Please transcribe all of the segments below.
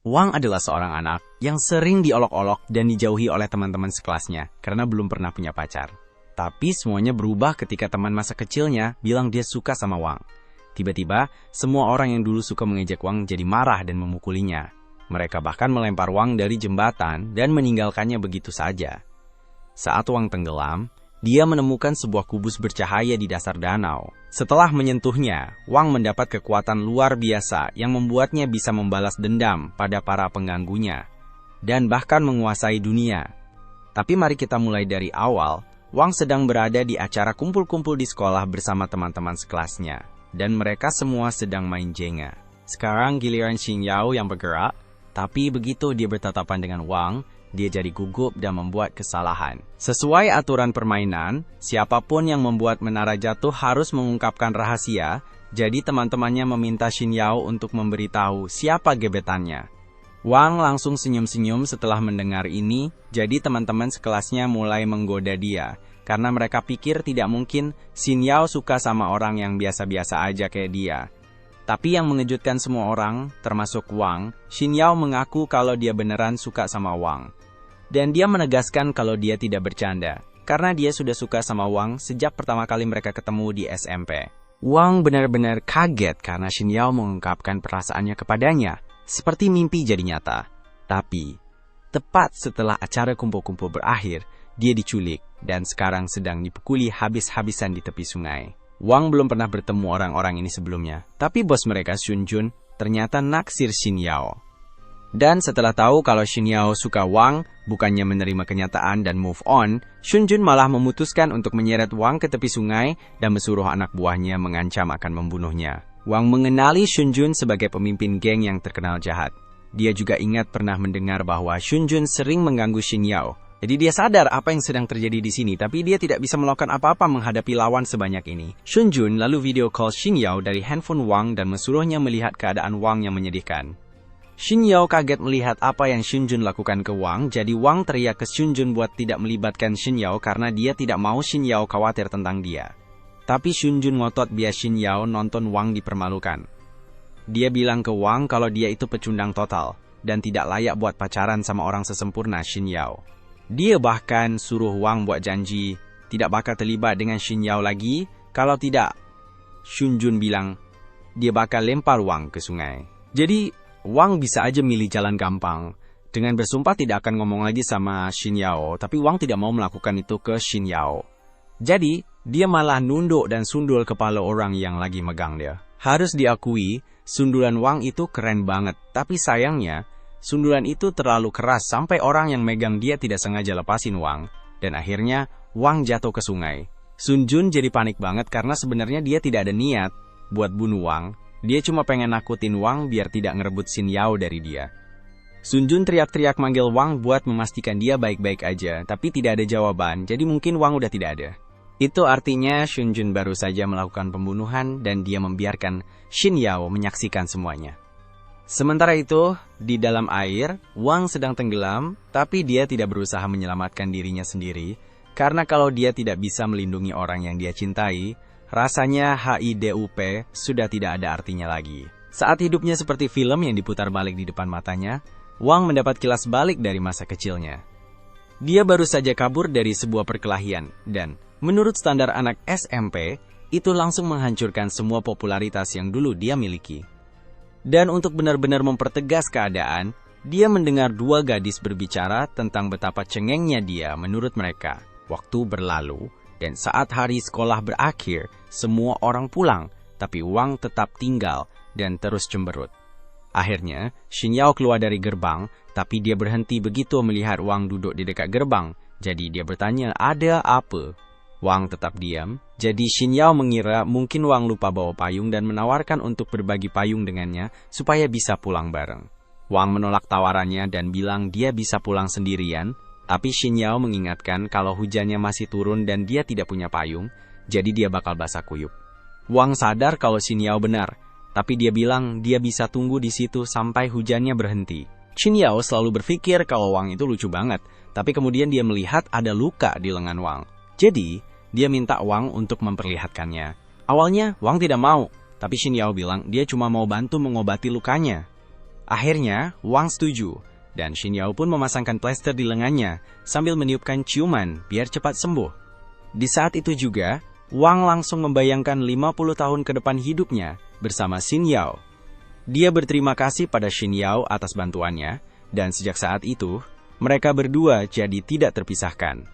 Wang adalah seorang anak yang sering diolok-olok dan dijauhi oleh teman-teman sekelasnya karena belum pernah punya pacar. Tapi semuanya berubah ketika teman masa kecilnya bilang dia suka sama Wang. Tiba-tiba, semua orang yang dulu suka mengejek Wang jadi marah dan memukulinya. Mereka bahkan melempar Wang dari jembatan dan meninggalkannya begitu saja. Saat Wang tenggelam, dia menemukan sebuah kubus bercahaya di dasar danau. Setelah menyentuhnya, Wang mendapat kekuatan luar biasa yang membuatnya bisa membalas dendam pada para pengganggunya dan bahkan menguasai dunia. Tapi mari kita mulai dari awal. Wang sedang berada di acara kumpul-kumpul di sekolah bersama teman-teman sekelasnya, dan mereka semua sedang main Jenga. Sekarang giliran Xin Yao yang bergerak, tapi begitu dia bertatapan dengan Wang, dia jadi gugup dan membuat kesalahan. Sesuai aturan permainan, siapapun yang membuat menara jatuh harus mengungkapkan rahasia, jadi teman-temannya meminta Xin Yao untuk memberitahu siapa gebetannya. Wang langsung senyum-senyum setelah mendengar ini, jadi teman-teman sekelasnya mulai menggoda dia, karena mereka pikir tidak mungkin Xin Yao suka sama orang yang biasa-biasa aja kayak dia. Tapi yang mengejutkan semua orang, termasuk Wang, Xin Yao mengaku kalau dia beneran suka sama Wang. Dan dia menegaskan kalau dia tidak bercanda, karena dia sudah suka sama Wang sejak pertama kali mereka ketemu di SMP. Wang benar-benar kaget karena Xin Yao mengungkapkan perasaannya kepadanya, seperti mimpi jadi nyata. Tapi, tepat setelah acara kumpul-kumpul berakhir, dia diculik dan sekarang sedang dipukuli habis-habisan di tepi sungai. Wang belum pernah bertemu orang-orang ini sebelumnya, tapi bos mereka Xun Jun ternyata naksir Xin Yao. Dan setelah tahu kalau Xin Yao suka Wang, bukannya menerima kenyataan dan move on, Xun Jun malah memutuskan untuk menyeret Wang ke tepi sungai dan mensuruh anak buahnya mengancam akan membunuhnya. Wang mengenali Xun Jun sebagai pemimpin geng yang terkenal jahat. Dia juga ingat pernah mendengar bahwa Xun Jun sering mengganggu Xin Yao. Jadi dia sadar apa yang sedang terjadi di sini, tapi dia tidak bisa melakukan apa-apa menghadapi lawan sebanyak ini. Xun Jun lalu video call Xin Yao dari handphone Wang dan mensuruhnya melihat keadaan Wang yang menyedihkan. Xin Yao kaget melihat apa yang Xun Jun lakukan ke Wang, jadi Wang teriak ke Xun Jun buat tidak melibatkan Xin Yao karena dia tidak mau Xin Yao khawatir tentang dia. Tapi Xun Jun ngotot biar Xin Yao nonton Wang dipermalukan. Dia bilang ke Wang kalau dia itu pecundang total dan tidak layak buat pacaran sama orang sesempurna Xin Yao. Dia bahkan suruh Wang buat janji tidak bakal terlibat dengan Xin Yao lagi, kalau tidak, Xun Jun bilang dia bakal lempar Wang ke sungai. Jadi, Wang bisa aja milih jalan gampang, dengan bersumpah tidak akan ngomong lagi sama Xin Yao, tapi Wang tidak mau melakukan itu ke Xin Yao. Jadi, dia malah nunduk dan sundul kepala orang yang lagi megang dia. Harus diakui, sundulan Wang itu keren banget, tapi sayangnya, sundulan itu terlalu keras sampai orang yang megang dia tidak sengaja lepasin Wang, dan akhirnya Wang jatuh ke sungai. Xun Jun jadi panik banget karena sebenarnya dia tidak ada niat buat bunuh Wang. Dia cuma pengen nakutin Wang biar tidak ngerebut Xin Yao dari dia. Xun Jun teriak-teriak manggil Wang buat memastikan dia baik-baik aja, tapi tidak ada jawaban, jadi mungkin Wang udah tidak ada. Itu artinya Xun Jun baru saja melakukan pembunuhan dan dia membiarkan Xin Yao menyaksikan semuanya. Sementara itu, di dalam air, Wang sedang tenggelam, tapi dia tidak berusaha menyelamatkan dirinya sendiri, karena kalau dia tidak bisa melindungi orang yang dia cintai, rasanya HIDUP sudah tidak ada artinya lagi. Saat hidupnya seperti film yang diputar balik di depan matanya, Wang mendapat kilas balik dari masa kecilnya. Dia baru saja kabur dari sebuah perkelahian, dan menurut standar anak SMP, itu langsung menghancurkan semua popularitas yang dulu dia miliki. Dan untuk benar-benar mempertegas keadaan, dia mendengar dua gadis berbicara tentang betapa cengengnya dia menurut mereka. Waktu berlalu, dan saat hari sekolah berakhir, semua orang pulang, tapi Wang tetap tinggal dan terus cemberut. Akhirnya, Xin Yao keluar dari gerbang, tapi dia berhenti begitu melihat Wang duduk di dekat gerbang. Jadi dia bertanya, ada apa? Wang tetap diam, jadi Xin Yao mengira mungkin Wang lupa bawa payung dan menawarkan untuk berbagi payung dengannya supaya bisa pulang bareng. Wang menolak tawarannya dan bilang dia bisa pulang sendirian, tapi Xin Yao mengingatkan kalau hujannya masih turun dan dia tidak punya payung, jadi dia bakal basah kuyup. Wang sadar kalau Xin Yao benar, tapi dia bilang dia bisa tunggu di situ sampai hujannya berhenti. Xin Yao selalu berpikir kalau Wang itu lucu banget, tapi kemudian dia melihat ada luka di lengan Wang. Jadi, dia minta Wang untuk memperlihatkannya. Awalnya, Wang tidak mau, tapi Xin Yao bilang dia cuma mau bantu mengobati lukanya. Akhirnya, Wang setuju, dan Xin Yao pun memasangkan plester di lengannya sambil meniupkan ciuman biar cepat sembuh. Di saat itu juga, Wang langsung membayangkan 50 tahun ke depan hidupnya bersama Xin Yao. Dia berterima kasih pada Xin Yao atas bantuannya, dan sejak saat itu, mereka berdua jadi tidak terpisahkan.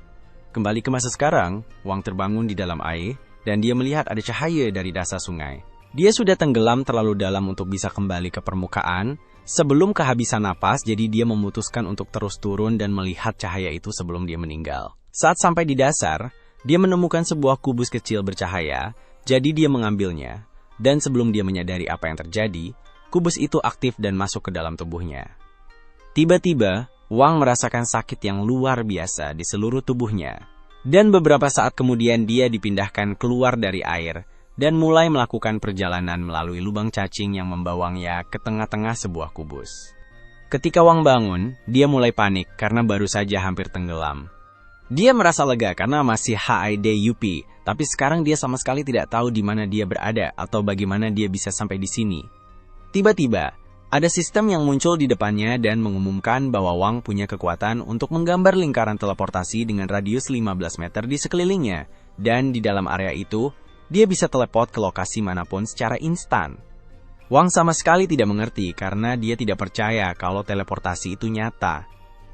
Kembali ke masa sekarang, Wang terbangun di dalam air, dan dia melihat ada cahaya dari dasar sungai. Dia sudah tenggelam terlalu dalam untuk bisa kembali ke permukaan, sebelum kehabisan napas, jadi dia memutuskan untuk terus turun dan melihat cahaya itu sebelum dia meninggal. Saat sampai di dasar, dia menemukan sebuah kubus kecil bercahaya, jadi dia mengambilnya, dan sebelum dia menyadari apa yang terjadi, kubus itu aktif dan masuk ke dalam tubuhnya. Tiba-tiba, Wang merasakan sakit yang luar biasa di seluruh tubuhnya, dan beberapa saat kemudian dia dipindahkan keluar dari air, dan mulai melakukan perjalanan melalui lubang cacing yang membawanya ke tengah-tengah sebuah kubus. Ketika Wang bangun, dia mulai panik karena baru saja hampir tenggelam. Dia merasa lega karena masih HIDUP, tapi sekarang dia sama sekali tidak tahu di mana dia berada atau bagaimana dia bisa sampai di sini. Tiba-tiba, ada sistem yang muncul di depannya dan mengumumkan bahwa Wang punya kekuatan untuk menggambar lingkaran teleportasi dengan radius 15 meter di sekelilingnya, dan di dalam area itu, dia bisa teleport ke lokasi manapun secara instan. Wang sama sekali tidak mengerti karena dia tidak percaya kalau teleportasi itu nyata.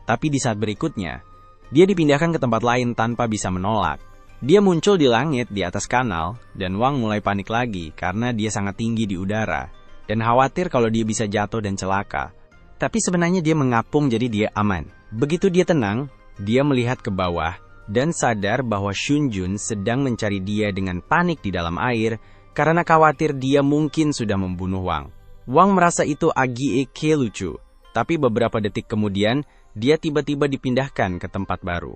Tapi di saat berikutnya, dia dipindahkan ke tempat lain tanpa bisa menolak. Dia muncul di langit di atas kanal, dan Wang mulai panik lagi karena dia sangat tinggi di udara, dan khawatir kalau dia bisa jatuh dan celaka. Tapi sebenarnya dia mengapung jadi dia aman. Begitu dia tenang, dia melihat ke bawah, dan sadar bahwa Shunjun sedang mencari dia dengan panik di dalam air, karena khawatir dia mungkin sudah membunuh Wang. Wang merasa itu agak lucu, tapi beberapa detik kemudian, dia tiba-tiba dipindahkan ke tempat baru.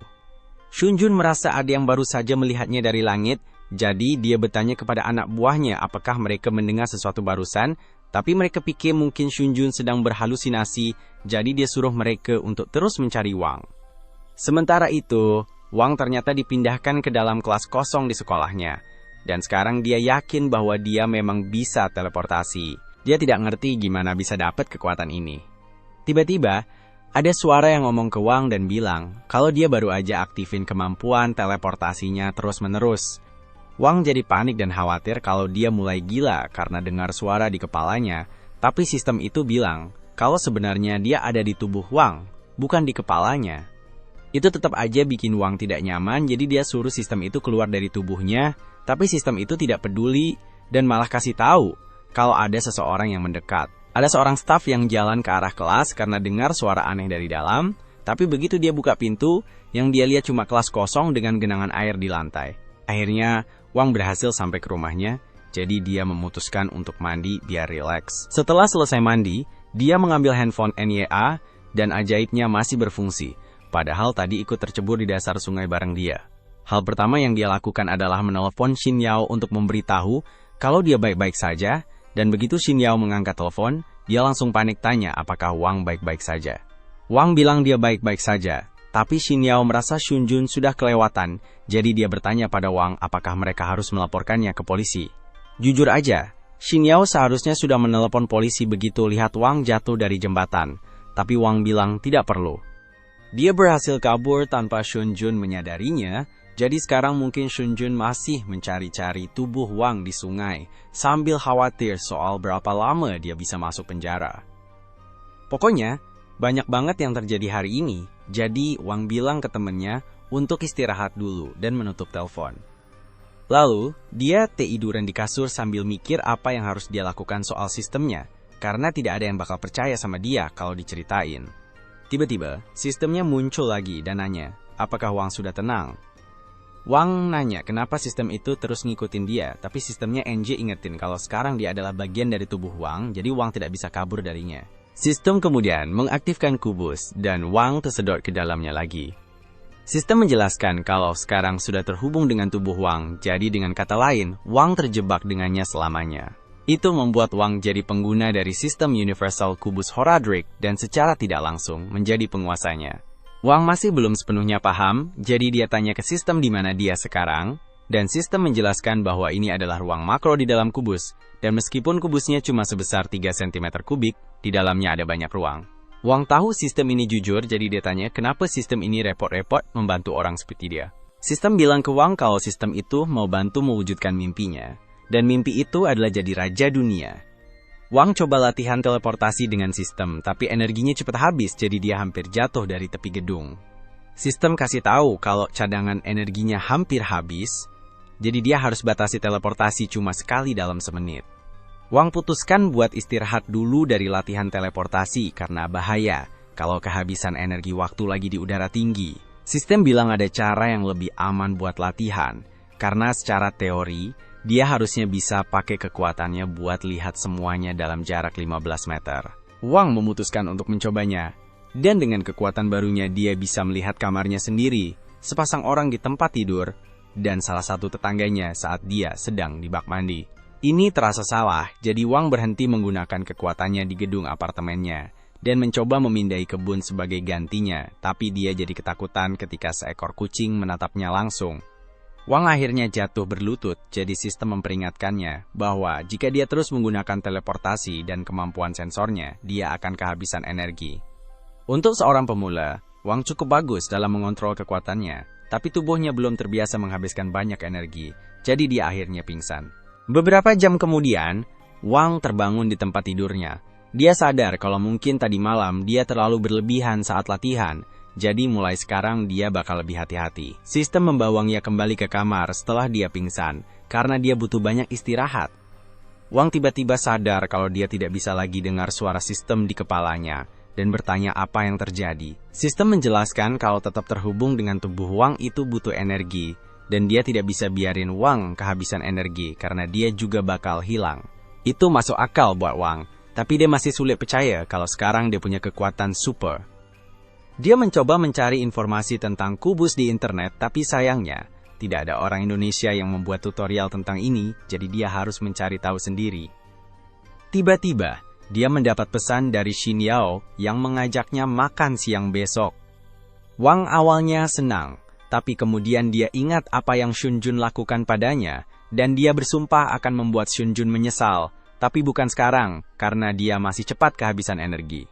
Shunjun merasa ada yang baru saja melihatnya dari langit, jadi dia bertanya kepada anak buahnya apakah mereka mendengar sesuatu barusan, tapi mereka pikir mungkin Shunjun sedang berhalusinasi, jadi dia suruh mereka untuk terus mencari Wang. Sementara itu, Wang ternyata dipindahkan ke dalam kelas kosong di sekolahnya, dan sekarang dia yakin bahwa dia memang bisa teleportasi. Dia tidak ngerti gimana bisa dapat kekuatan ini. Tiba-tiba, ada suara yang ngomong ke Wang dan bilang kalau dia baru aja aktifin kemampuan teleportasinya terus-menerus. Wang jadi panik dan khawatir kalau dia mulai gila karena dengar suara di kepalanya, tapi sistem itu bilang kalau sebenarnya dia ada di tubuh Wang, bukan di kepalanya. Itu tetap aja bikin Wang tidak nyaman, jadi dia suruh sistem itu keluar dari tubuhnya, tapi sistem itu tidak peduli dan malah kasih tahu kalau ada seseorang yang mendekat. Ada seorang staf yang jalan ke arah kelas karena dengar suara aneh dari dalam, tapi begitu dia buka pintu, yang dia lihat cuma kelas kosong dengan genangan air di lantai. Akhirnya, Wang berhasil sampai ke rumahnya, jadi dia memutuskan untuk mandi biar rileks. Setelah selesai mandi, dia mengambil handphone NYA, dan ajaibnya masih berfungsi, padahal tadi ikut tercebur di dasar sungai bareng dia. Hal pertama yang dia lakukan adalah menelepon Xin Yao untuk memberitahu kalau dia baik-baik saja, dan begitu Xin Yao mengangkat telepon, dia langsung panik tanya apakah Wang baik-baik saja. Wang bilang dia baik-baik saja, tapi Xin Yao merasa Shunjun sudah kelewatan, jadi dia bertanya pada Wang apakah mereka harus melaporkannya ke polisi. Jujur aja, Xin Yao seharusnya sudah menelepon polisi begitu lihat Wang jatuh dari jembatan, tapi Wang bilang tidak perlu. Dia berhasil kabur tanpa Shunjun menyadarinya, jadi sekarang mungkin Shunjun masih mencari-cari tubuh Wang di sungai, sambil khawatir soal berapa lama dia bisa masuk penjara. Pokoknya, banyak banget yang terjadi hari ini, jadi Wang bilang ke temennya untuk istirahat dulu dan menutup telepon. Lalu, dia tiduran di kasur sambil mikir apa yang harus dia lakukan soal sistemnya, karena tidak ada yang bakal percaya sama dia kalau diceritain. Tiba-tiba, sistemnya muncul lagi dan nanya, apakah Wang sudah tenang? Wang nanya kenapa sistem itu terus ngikutin dia, tapi sistemnya NJ ingetin kalau sekarang dia adalah bagian dari tubuh Wang, jadi Wang tidak bisa kabur darinya. Sistem kemudian mengaktifkan kubus, dan Wang tersedot ke dalamnya lagi. Sistem menjelaskan kalau sekarang sudah terhubung dengan tubuh Wang, jadi dengan kata lain, Wang terjebak dengannya selamanya. Itu membuat Wang jadi pengguna dari sistem Universal Kubus Horadric, dan secara tidak langsung menjadi penguasanya. Wang masih belum sepenuhnya paham, jadi dia tanya ke sistem di mana dia sekarang, Dan sistem menjelaskan bahwa ini adalah ruang makro di dalam kubus, dan meskipun kubusnya cuma sebesar 3 cm kubik, di dalamnya ada banyak ruang. Wang tahu sistem ini jujur, jadi dia tanya kenapa sistem ini repot-repot membantu orang seperti dia. Sistem bilang ke Wang kalau sistem itu mau bantu mewujudkan mimpinya, dan mimpi itu adalah jadi raja dunia. Wang coba latihan teleportasi dengan sistem, tapi energinya cepat habis, jadi dia hampir jatuh dari tepi gedung. Sistem kasih tahu kalau cadangan energinya hampir habis, jadi dia harus batasi teleportasi cuma sekali dalam semenit. Wang putuskan buat istirahat dulu dari latihan teleportasi karena bahaya kalau kehabisan energi waktu lagi di udara tinggi. Sistem bilang ada cara yang lebih aman buat latihan, karena secara teori, dia harusnya bisa pakai kekuatannya buat lihat semuanya dalam jarak 15 meter. Wang memutuskan untuk mencobanya, dan dengan kekuatan barunya dia bisa melihat kamarnya sendiri, sepasang orang di tempat tidur, dan salah satu tetangganya saat dia sedang di bak mandi. Ini terasa salah, jadi Wang berhenti menggunakan kekuatannya di gedung apartemennya, dan mencoba memindai kebun sebagai gantinya, tapi dia jadi ketakutan ketika seekor kucing menatapnya langsung. Wang akhirnya jatuh berlutut, jadi sistem memperingatkannya bahwa jika dia terus menggunakan teleportasi dan kemampuan sensornya, dia akan kehabisan energi. Untuk seorang pemula, Wang cukup bagus dalam mengontrol kekuatannya, tapi tubuhnya belum terbiasa menghabiskan banyak energi, jadi dia akhirnya pingsan. Beberapa jam kemudian, Wang terbangun di tempat tidurnya. Dia sadar kalau mungkin tadi malam dia terlalu berlebihan saat latihan, jadi mulai sekarang dia bakal lebih hati-hati. Sistem membawanya kembali ke kamar setelah dia pingsan, karena dia butuh banyak istirahat. Wang tiba-tiba sadar kalau dia tidak bisa lagi dengar suara sistem di kepalanya, dan bertanya apa yang terjadi. Sistem menjelaskan kalau tetap terhubung dengan tubuh Wang itu butuh energi, dan dia tidak bisa biarin Wang kehabisan energi karena dia juga bakal hilang. Itu masuk akal buat Wang, tapi dia masih sulit percaya kalau sekarang dia punya kekuatan super. Dia mencoba mencari informasi tentang kubus di internet, tapi sayangnya, tidak ada orang Indonesia yang membuat tutorial tentang ini, jadi dia harus mencari tahu sendiri. Tiba-tiba, dia mendapat pesan dari Xin Yao yang mengajaknya makan siang besok. Wang awalnya senang, tapi kemudian dia ingat apa yang Xun Jun lakukan padanya, dan dia bersumpah akan membuat Xun Jun menyesal, tapi bukan sekarang, karena dia masih cepat kehabisan energi.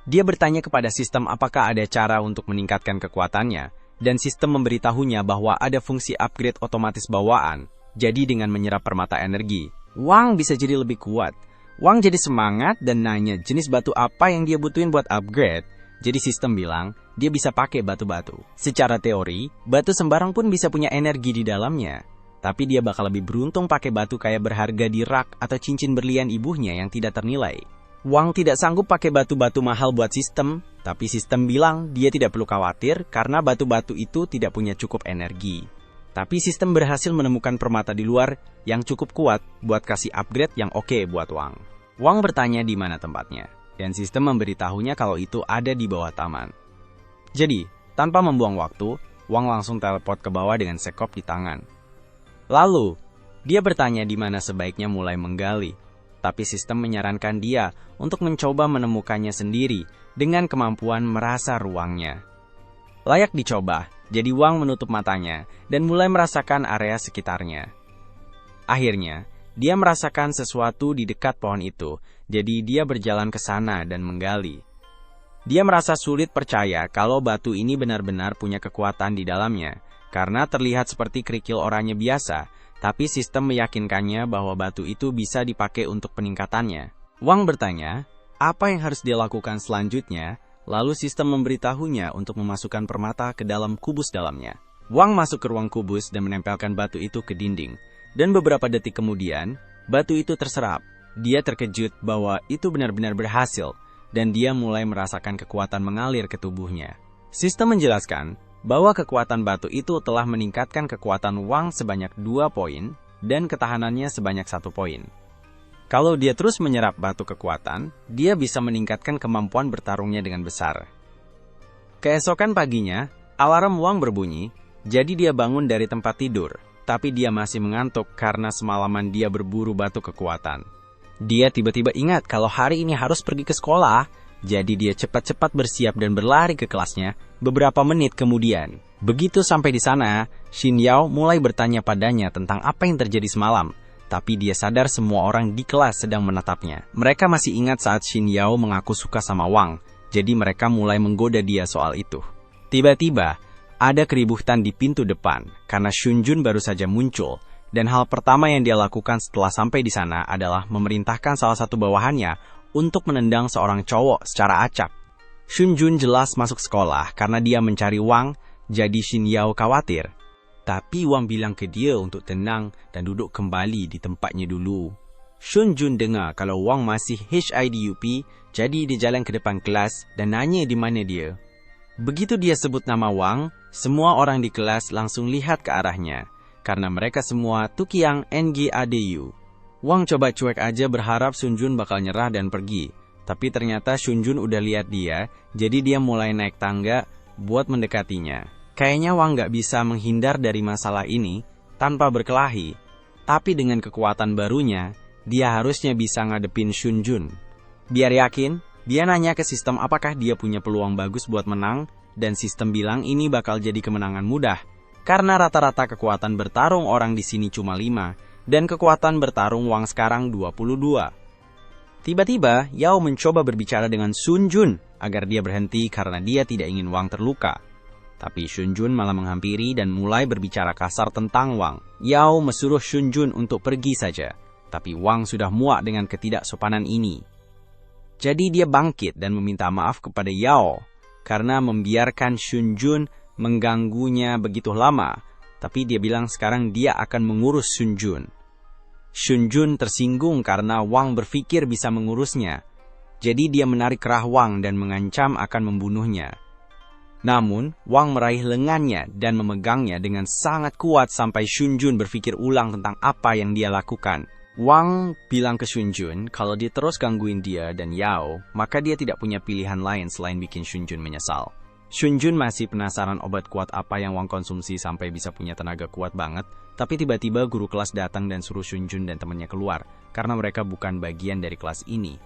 Dia bertanya kepada sistem apakah ada cara untuk meningkatkan kekuatannya, dan sistem memberitahunya bahwa ada fungsi upgrade otomatis bawaan, jadi dengan menyerap permata energi, Wang bisa jadi lebih kuat. Wang jadi semangat dan nanya jenis batu apa yang dia butuhin buat upgrade. Jadi sistem bilang, dia bisa pakai batu-batu. Secara teori, batu sembarang pun bisa punya energi di dalamnya. Tapi dia bakal lebih beruntung pakai batu kayak berharga di rak atau cincin berlian ibunya yang tidak ternilai. Wang tidak sanggup pakai batu-batu mahal buat sistem, tapi sistem bilang dia tidak perlu khawatir karena batu-batu itu tidak punya cukup energi. Tapi sistem berhasil menemukan permata di luar yang cukup kuat buat kasih upgrade yang oke buat Wang. Wang bertanya di mana tempatnya, dan sistem memberitahunya kalau itu ada di bawah taman. Jadi, tanpa membuang waktu, Wang langsung teleport ke bawah dengan sekop di tangan. Lalu, dia bertanya di mana sebaiknya mulai menggali, tapi sistem menyarankan dia untuk mencoba menemukannya sendiri dengan kemampuan merasa ruangnya. Layak dicoba, jadi Wang menutup matanya dan mulai merasakan area sekitarnya. Akhirnya, dia merasakan sesuatu di dekat pohon itu, jadi dia berjalan ke sana dan menggali. Dia merasa sulit percaya kalau batu ini benar-benar punya kekuatan di dalamnya, karena terlihat seperti kerikil oranye biasa, tapi sistem meyakinkannya bahwa batu itu bisa dipakai untuk peningkatannya. Wang bertanya, apa yang harus dia lakukan selanjutnya, lalu sistem memberitahunya untuk memasukkan permata ke dalam kubus dalamnya. Wang masuk ke ruang kubus dan menempelkan batu itu ke dinding. Dan beberapa detik kemudian, batu itu terserap. Dia terkejut bahwa itu benar-benar berhasil, dan dia mulai merasakan kekuatan mengalir ke tubuhnya. Sistem menjelaskan bahwa kekuatan batu itu telah meningkatkan kekuatan Wang sebanyak 2 poin, dan ketahanannya sebanyak 1 poin. Kalau dia terus menyerap batu kekuatan, dia bisa meningkatkan kemampuan bertarungnya dengan besar. Keesokan paginya, alarm Wang berbunyi, jadi dia bangun dari tempat tidur. Tapi dia masih mengantuk karena semalaman dia berburu batu kekuatan. Dia tiba-tiba ingat kalau hari ini harus pergi ke sekolah, jadi dia cepat-cepat bersiap dan berlari ke kelasnya. Beberapa menit kemudian, Begitu sampai di sana, Xin Yao mulai bertanya padanya tentang apa yang terjadi semalam. Tapi dia sadar semua orang di kelas sedang menatapnya. Mereka masih ingat saat Xin Yao mengaku suka sama Wang, jadi mereka mulai menggoda dia soal itu. Tiba-tiba, ada keributan di pintu depan karena Xun Jun baru saja muncul. Dan hal pertama yang dia lakukan setelah sampai di sana adalah memerintahkan salah satu bawahannya untuk menendang seorang cowok secara acak. Xun Jun jelas masuk sekolah karena dia mencari Wang, jadi Xin Yao khawatir. Tapi Wang bilang ke dia untuk tenang dan duduk kembali di tempatnya dulu. Xun Jun dengar kalau Wang masih HIDUP, jadi dia jalan ke depan kelas dan nanya di mana dia. Begitu dia sebut nama Wang, semua orang di kelas langsung lihat ke arahnya, karena mereka semua Tukiang NGADU. Wang coba cuek aja berharap Xun Jun bakal nyerah dan pergi. Tapi ternyata Xun Jun udah lihat dia, jadi dia mulai naik tangga buat mendekatinya. Kayaknya Wang gak bisa menghindar dari masalah ini tanpa berkelahi. Tapi dengan kekuatan barunya, dia harusnya bisa ngadepin Xun Jun. Biar yakin, dia nanya ke sistem apakah dia punya peluang bagus buat menang, dan sistem bilang ini bakal jadi kemenangan mudah. Karena rata-rata kekuatan bertarung orang di sini cuma 5, dan kekuatan bertarung Wang sekarang 22. Tiba-tiba, Yao mencoba berbicara dengan Xun Jun agar dia berhenti karena dia tidak ingin Wang terluka. Tapi Xun Jun malah menghampiri dan mulai berbicara kasar tentang Wang. Yao mesuruh Xun Jun untuk pergi saja, tapi Wang sudah muak dengan ketidaksopanan ini. Jadi dia bangkit dan meminta maaf kepada Yao karena membiarkan Xun Jun mengganggunya begitu lama. Tapi dia bilang sekarang dia akan mengurus Xun Jun. Xun Jun tersinggung karena Wang berpikir bisa mengurusnya. Jadi dia menarik kerah Wang dan mengancam akan membunuhnya. Namun, Wang meraih lengannya dan memegangnya dengan sangat kuat sampai Xun Jun berpikir ulang tentang apa yang dia lakukan. Wang bilang ke Xun Jun kalau dia terus gangguin dia dan Yao, maka dia tidak punya pilihan lain selain bikin Xun Jun menyesal. Xun Jun masih penasaran obat kuat apa yang Wang konsumsi sampai bisa punya tenaga kuat banget, tapi tiba-tiba guru kelas datang dan suruh Xun Jun dan temannya keluar, karena mereka bukan bagian dari kelas ini.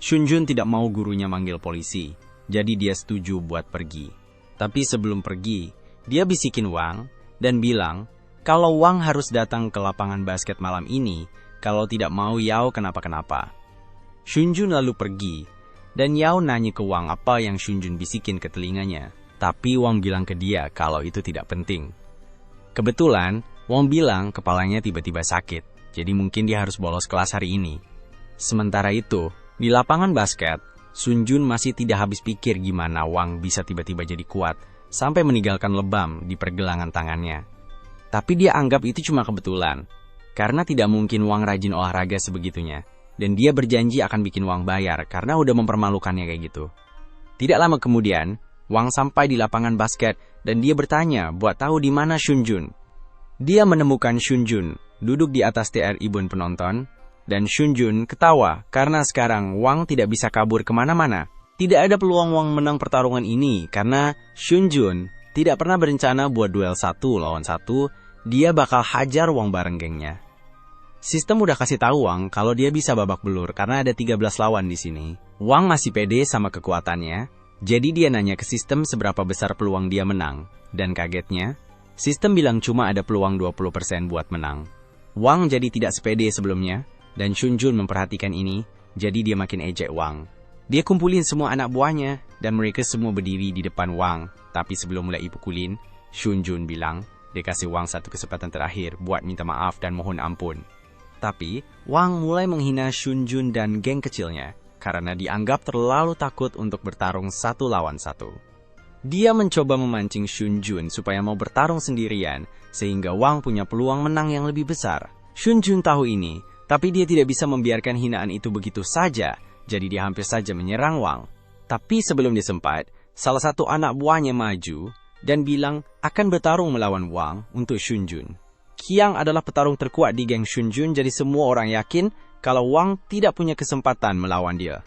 Xun Jun tidak mau gurunya manggil polisi, jadi dia setuju buat pergi. Tapi sebelum pergi, dia bisikin Wang dan bilang kalau Wang harus datang ke lapangan basket malam ini, kalau tidak mau Yao kenapa-kenapa. Xun Jun lalu pergi, dan Yao nanya ke Wang apa yang Xun Jun bisikin ke telinganya. Tapi Wang bilang ke dia kalau itu tidak penting. Kebetulan, Wang bilang kepalanya tiba-tiba sakit, jadi mungkin dia harus bolos kelas hari ini. Sementara itu, di lapangan basket, Xun Jun masih tidak habis pikir gimana Wang bisa tiba-tiba jadi kuat, sampai meninggalkan lebam di pergelangan tangannya. Tapi dia anggap itu cuma kebetulan, karena tidak mungkin Wang rajin olahraga sebegitunya, dan dia berjanji akan bikin Wang bayar karena udah mempermalukannya kayak gitu. Tidak lama kemudian, Wang sampai di lapangan basket, dan dia bertanya buat tahu di mana Xun Jun. Dia menemukan Xun Jun, duduk di atas tribun penonton, dan Xun Jun ketawa karena sekarang Wang tidak bisa kabur kemana-mana. Tidak ada peluang Wang menang pertarungan ini karena Xun Jun tidak pernah berencana buat duel 1 lawan 1, dia bakal hajar Wang bareng gengnya. Sistem udah kasih tahu Wang kalau dia bisa babak belur karena ada 13 lawan di sini. Wang masih pede sama kekuatannya, jadi dia nanya ke sistem seberapa besar peluang dia menang. Dan kagetnya, sistem bilang cuma ada peluang 20% buat menang. Wang jadi tidak sepede sebelumnya, dan Xun Jun memperhatikan ini, jadi dia makin ejek Wang. Dia kumpulin semua anak buahnya, dan mereka semua berdiri di depan Wang. Tapi sebelum mulai dipukulin, Xun Jun bilang, dia kasih Wang satu kesempatan terakhir buat minta maaf dan mohon ampun. Tapi, Wang mulai menghina Xun Jun dan geng kecilnya, karena dianggap terlalu takut untuk bertarung 1 lawan 1. Dia mencoba memancing Xun Jun supaya mau bertarung sendirian, sehingga Wang punya peluang menang yang lebih besar. Xun Jun tahu ini, tapi dia tidak bisa membiarkan hinaan itu begitu saja, jadi dia hampir saja menyerang Wang. Tapi sebelum dia sempat, salah satu anak buahnya maju dan bilang akan bertarung melawan Wang untuk Xun Jun. Qiang adalah petarung terkuat di geng Xun Jun, jadi semua orang yakin kalau Wang tidak punya kesempatan melawan dia.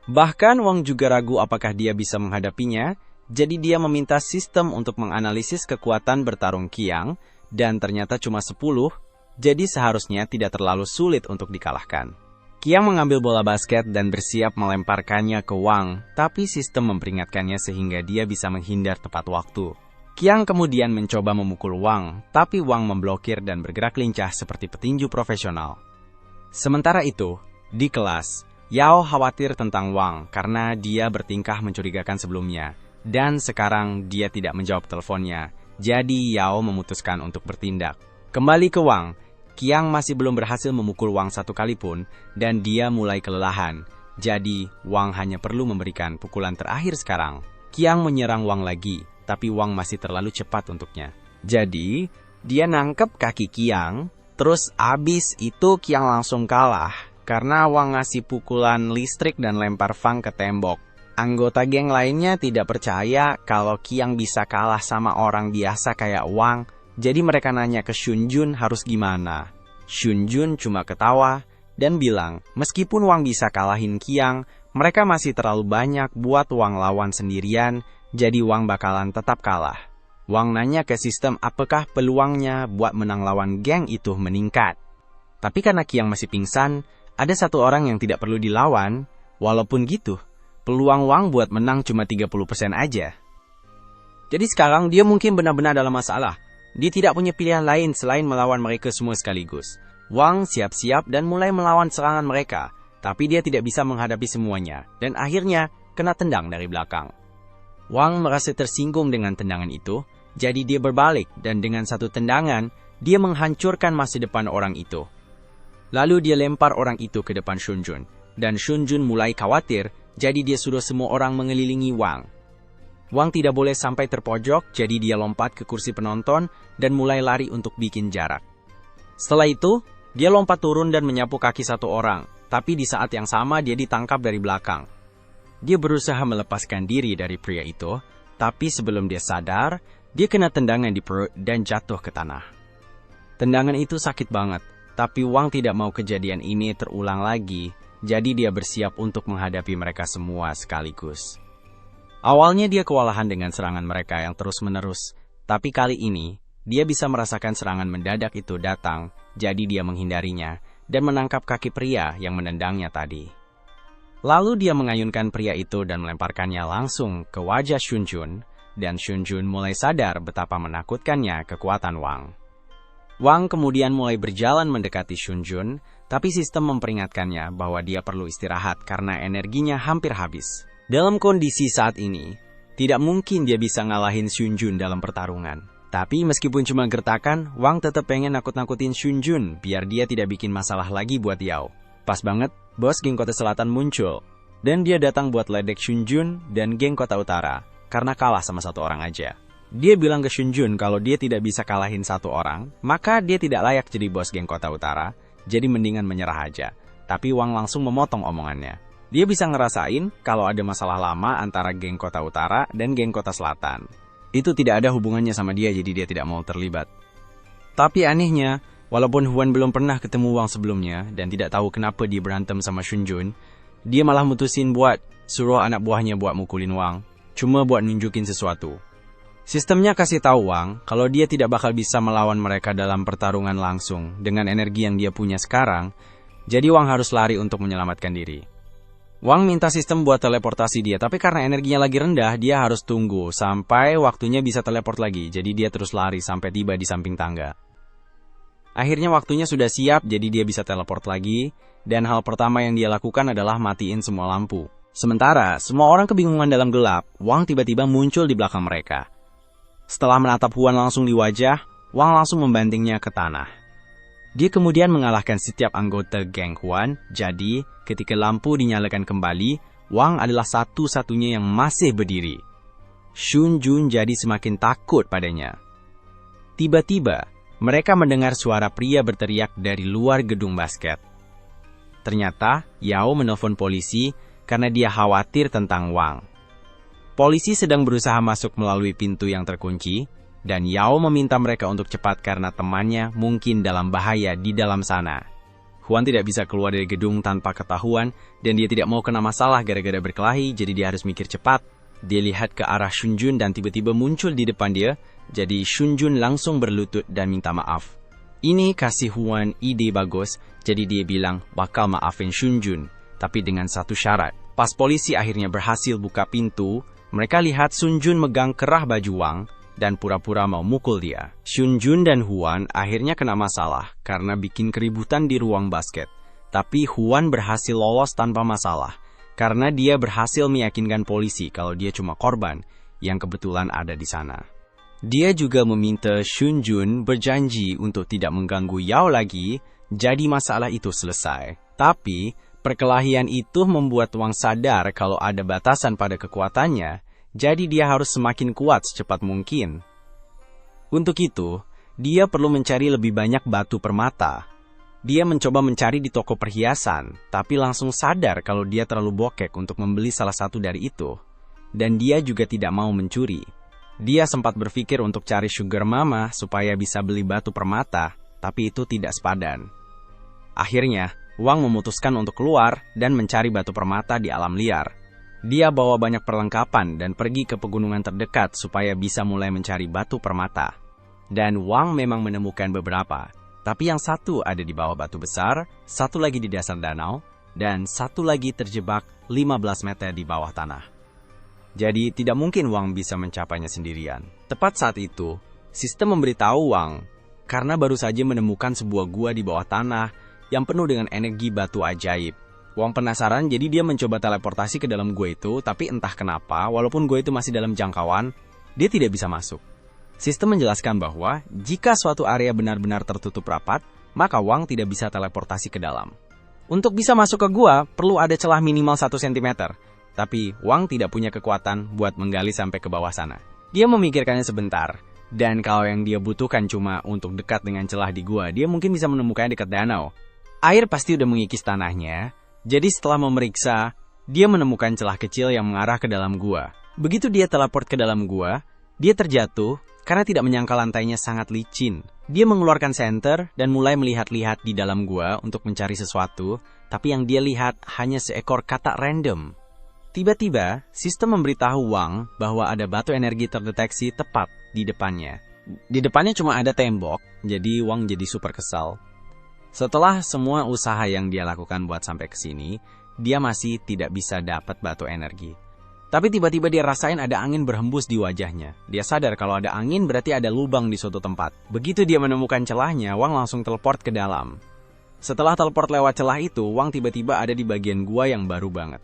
Bahkan Wang juga ragu apakah dia bisa menghadapinya, jadi dia meminta sistem untuk menganalisis kekuatan bertarung Qiang, dan ternyata cuma 10, jadi seharusnya tidak terlalu sulit untuk dikalahkan. Qiang mengambil bola basket dan bersiap melemparkannya ke Wang, tapi sistem memperingatkannya sehingga dia bisa menghindar tepat waktu. Qiang kemudian mencoba memukul Wang, tapi Wang memblokir dan bergerak lincah seperti petinju profesional. Sementara itu, di kelas, Yao khawatir tentang Wang karena dia bertingkah mencurigakan sebelumnya, dan sekarang dia tidak menjawab teleponnya, jadi Yao memutuskan untuk bertindak. Kembali ke Wang, Qiang masih belum berhasil memukul Wang satu kali pun, dan dia mulai kelelahan, jadi Wang hanya perlu memberikan pukulan terakhir sekarang. Qiang menyerang Wang lagi, tapi Wang masih terlalu cepat untuknya. Jadi, dia nangkep kaki Qiang, terus abis itu Qiang langsung kalah, karena Wang ngasih pukulan listrik dan lempar Fang ke tembok. Anggota geng lainnya tidak percaya kalau Qiang bisa kalah sama orang biasa kayak Wang, jadi mereka nanya ke Shunjun harus gimana. Shunjun cuma ketawa dan bilang, meskipun Wang bisa kalahin Qiang, mereka masih terlalu banyak buat Wang lawan sendirian, jadi Wang bakalan tetap kalah. Wang nanya ke sistem apakah peluangnya buat menang lawan geng itu meningkat. Tapi karena Qiang masih pingsan, ada satu orang yang tidak perlu dilawan. Walaupun gitu, peluang Wang buat menang cuma 30% aja. Jadi sekarang dia mungkin benar-benar dalam masalah. Dia tidak punya pilihan lain selain melawan mereka semua sekaligus. Wang siap-siap dan mulai melawan serangan mereka, tapi dia tidak bisa menghadapi semuanya, dan akhirnya kena tendang dari belakang. Wang merasa tersinggung dengan tendangan itu, jadi dia berbalik dan dengan satu tendangan, dia menghancurkan masa depan orang itu. Lalu dia lempar orang itu ke depan Shunjun, dan Shunjun mulai khawatir, jadi dia suruh semua orang mengelilingi Wang. Wang tidak boleh sampai terpojok, jadi dia lompat ke kursi penonton dan mulai lari untuk bikin jarak. Setelah itu, dia lompat turun dan menyapu kaki satu orang, tapi di saat yang sama dia ditangkap dari belakang. Dia berusaha melepaskan diri dari pria itu, tapi sebelum dia sadar, dia kena tendangan di perut dan jatuh ke tanah. Tendangan itu sakit banget, tapi Wang tidak mau kejadian ini terulang lagi, jadi dia bersiap untuk menghadapi mereka semua sekaligus. Awalnya dia kewalahan dengan serangan mereka yang terus-menerus, tapi kali ini, dia bisa merasakan serangan mendadak itu datang, jadi dia menghindarinya, dan menangkap kaki pria yang menendangnya tadi. Lalu dia mengayunkan pria itu dan melemparkannya langsung ke wajah Shunjun, dan Shunjun mulai sadar betapa menakutkannya kekuatan Wang. Wang kemudian mulai berjalan mendekati Shunjun, tapi sistem memperingatkannya bahwa dia perlu istirahat karena energinya hampir habis. Dalam kondisi saat ini, tidak mungkin dia bisa ngalahin Shunjun dalam pertarungan. Tapi meskipun cuma gertakan, Wang tetap pengen nakut-nakutin Shunjun biar dia tidak bikin masalah lagi buat Yao. Pas banget, bos geng Kota Selatan muncul, dan dia datang buat ledek Shunjun dan geng Kota Utara, karena kalah sama satu orang aja. Dia bilang ke Shunjun kalau dia tidak bisa kalahin satu orang, maka dia tidak layak jadi bos geng Kota Utara, jadi mendingan menyerah aja. Tapi Wang langsung memotong omongannya. Dia bisa ngerasain kalau ada masalah lama antara geng Kota Utara dan geng Kota Selatan. Itu tidak ada hubungannya sama dia, jadi dia tidak mau terlibat. Tapi anehnya, walaupun Huan belum pernah ketemu Wang sebelumnya dan tidak tahu kenapa dia berantem sama Shunjun, dia malah mutusin buat suruh anak buahnya buat mukulin Wang, cuma buat nunjukin sesuatu. Sistemnya kasih tahu Wang kalau dia tidak bakal bisa melawan mereka dalam pertarungan langsung dengan energi yang dia punya sekarang, jadi Wang harus lari untuk menyelamatkan diri. Wang minta sistem buat teleportasi dia, tapi karena energinya lagi rendah, dia harus tunggu sampai waktunya bisa teleport lagi, jadi dia terus lari sampai tiba di samping tangga. Akhirnya waktunya sudah siap, jadi dia bisa teleport lagi, dan hal pertama yang dia lakukan adalah matiin semua lampu. Sementara, semua orang kebingungan dalam gelap, Wang tiba-tiba muncul di belakang mereka. Setelah menatap Huan langsung di wajah, Wang langsung membantingnya ke tanah. Dia kemudian mengalahkan setiap anggota geng Huan, jadi ketika lampu dinyalakan kembali, Wang adalah satu-satunya yang masih berdiri. Shunjun jadi semakin takut padanya. Tiba-tiba, mereka mendengar suara pria berteriak dari luar gedung basket. Ternyata, Yao menelpon polisi karena dia khawatir tentang Wang. Polisi sedang berusaha masuk melalui pintu yang terkunci, dan Yao meminta mereka untuk cepat karena temannya mungkin dalam bahaya di dalam sana. Huan tidak bisa keluar dari gedung tanpa ketahuan, dan dia tidak mau kena masalah gara-gara berkelahi, jadi dia harus mikir cepat. Dia lihat ke arah Shunjun dan tiba-tiba muncul di depan dia, jadi Shunjun langsung berlutut dan minta maaf. Ini kasih Huan ide bagus, jadi dia bilang bakal maafin Shunjun, tapi dengan satu syarat. Pas polisi akhirnya berhasil buka pintu, mereka lihat Shunjun megang kerah baju Wang, dan pura-pura mau mukul dia. Shunjun dan Huan akhirnya kena masalah karena bikin keributan di ruang basket. Tapi Huan berhasil lolos tanpa masalah karena dia berhasil meyakinkan polisi kalau dia cuma korban yang kebetulan ada di sana. Dia juga meminta Shunjun berjanji untuk tidak mengganggu Yao lagi, jadi masalah itu selesai. Tapi perkelahian itu membuat Wang sadar kalau ada batasan pada kekuatannya, jadi dia harus semakin kuat secepat mungkin. Untuk itu, dia perlu mencari lebih banyak batu permata. Dia mencoba mencari di toko perhiasan, tapi langsung sadar kalau dia terlalu bokek untuk membeli salah satu dari itu. Dan dia juga tidak mau mencuri. Dia sempat berpikir untuk cari sugar mama supaya bisa beli batu permata, tapi itu tidak sepadan. Akhirnya, Wang memutuskan untuk keluar dan mencari batu permata di alam liar. Dia bawa banyak perlengkapan dan pergi ke pegunungan terdekat supaya bisa mulai mencari batu permata. Dan Wang memang menemukan beberapa, tapi yang satu ada di bawah batu besar, satu lagi di dasar danau, dan satu lagi terjebak 15 meter di bawah tanah. Jadi tidak mungkin Wang bisa mencapainya sendirian. Tepat saat itu, sistem memberitahu Wang, karena baru saja menemukan sebuah gua di bawah tanah yang penuh dengan energi batu ajaib. Wang penasaran, jadi dia mencoba teleportasi ke dalam gua itu, tapi entah kenapa, walaupun gua itu masih dalam jangkauan, dia tidak bisa masuk. Sistem menjelaskan bahwa, jika suatu area benar-benar tertutup rapat, maka Wang tidak bisa teleportasi ke dalam. Untuk bisa masuk ke gua, perlu ada celah minimal 1 cm. Tapi, Wang tidak punya kekuatan buat menggali sampai ke bawah sana. Dia memikirkannya sebentar, dan kalau yang dia butuhkan cuma untuk dekat dengan celah di gua, dia mungkin bisa menemukannya dekat danau. Air pasti udah mengikis tanahnya. Jadi setelah memeriksa, dia menemukan celah kecil yang mengarah ke dalam gua. Begitu dia teleport ke dalam gua, dia terjatuh karena tidak menyangka lantainya sangat licin. Dia mengeluarkan senter dan mulai melihat-lihat di dalam gua untuk mencari sesuatu, tapi yang dia lihat hanya seekor katak random. Tiba-tiba, sistem memberitahu Wang bahwa ada batu energi terdeteksi tepat di depannya. Di depannya cuma ada tembok, jadi Wang jadi super kesal. Setelah semua usaha yang dia lakukan buat sampai ke sini, dia masih tidak bisa dapat batu energi. Tapi tiba-tiba dia rasain ada angin berhembus di wajahnya. Dia sadar kalau ada angin berarti ada lubang di suatu tempat. Begitu dia menemukan celahnya, Wang langsung teleport ke dalam. Setelah teleport lewat celah itu, Wang tiba-tiba ada di bagian gua yang baru banget.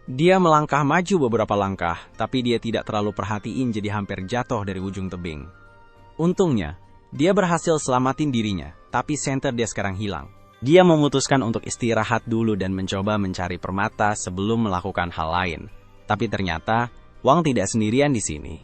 Dia melangkah maju beberapa langkah, tapi dia tidak terlalu perhatiin jadi hampir jatuh dari ujung tebing. Untungnya, dia berhasil selamatin dirinya, tapi senter dia sekarang hilang. Dia memutuskan untuk istirahat dulu dan mencoba mencari permata sebelum melakukan hal lain. Tapi ternyata, Wang tidak sendirian di sini.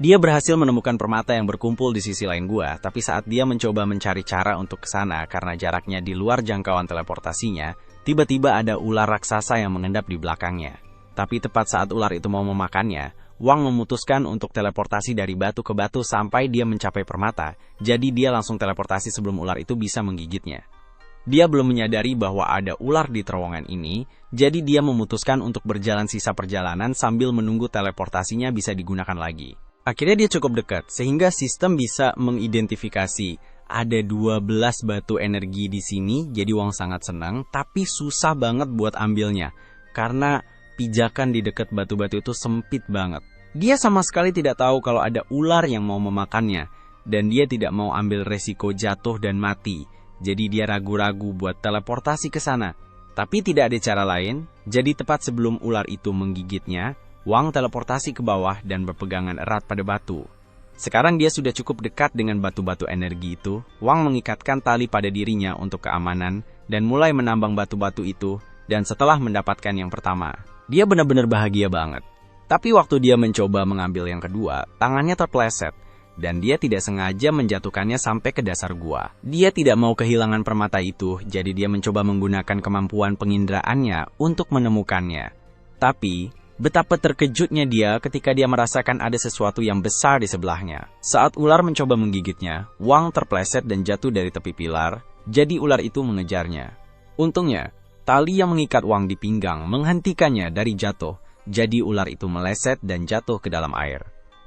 Dia berhasil menemukan permata yang berkumpul di sisi lain gua, tapi saat dia mencoba mencari cara untuk ke sana karena jaraknya di luar jangkauan teleportasinya, tiba-tiba ada ular raksasa yang mengendap di belakangnya. Tapi tepat saat ular itu mau memakannya, Wang memutuskan untuk teleportasi dari batu ke batu sampai dia mencapai permata, jadi dia langsung teleportasi sebelum ular itu bisa menggigitnya. Dia belum menyadari bahwa ada ular di terowongan ini, jadi dia memutuskan untuk berjalan sisa perjalanan sambil menunggu teleportasinya bisa digunakan lagi. Akhirnya dia cukup dekat, sehingga sistem bisa mengidentifikasi ada 12 batu energi di sini, jadi Wang sangat senang, tapi susah banget buat ambilnya, karena pijakan di dekat batu-batu itu sempit banget. Dia sama sekali tidak tahu kalau ada ular yang mau memakannya, dan dia tidak mau ambil resiko jatuh dan mati. Jadi dia ragu-ragu buat teleportasi ke sana. Tapi tidak ada cara lain, jadi tepat sebelum ular itu menggigitnya, Wang teleportasi ke bawah dan berpegangan erat pada batu. Sekarang dia sudah cukup dekat dengan batu-batu energi itu, Wang mengikatkan tali pada dirinya untuk keamanan, dan mulai menambang batu-batu itu, dan setelah mendapatkan yang pertama, dia benar-benar bahagia banget. Tapi waktu dia mencoba mengambil yang kedua, tangannya terpleset, dan dia tidak sengaja menjatuhkannya sampai ke dasar gua. Dia tidak mau kehilangan permata itu, jadi dia mencoba menggunakan kemampuan pengindraannya untuk menemukannya. Tapi, betapa terkejutnya dia ketika dia merasakan ada sesuatu yang besar di sebelahnya. Saat ular mencoba menggigitnya, Wang terpleset dan jatuh dari tepi pilar, jadi ular itu mengejarnya. Untungnya, tali yang mengikat Wang di pinggang menghentikannya dari jatuh, jadi ular itu meleset dan jatuh ke dalam air.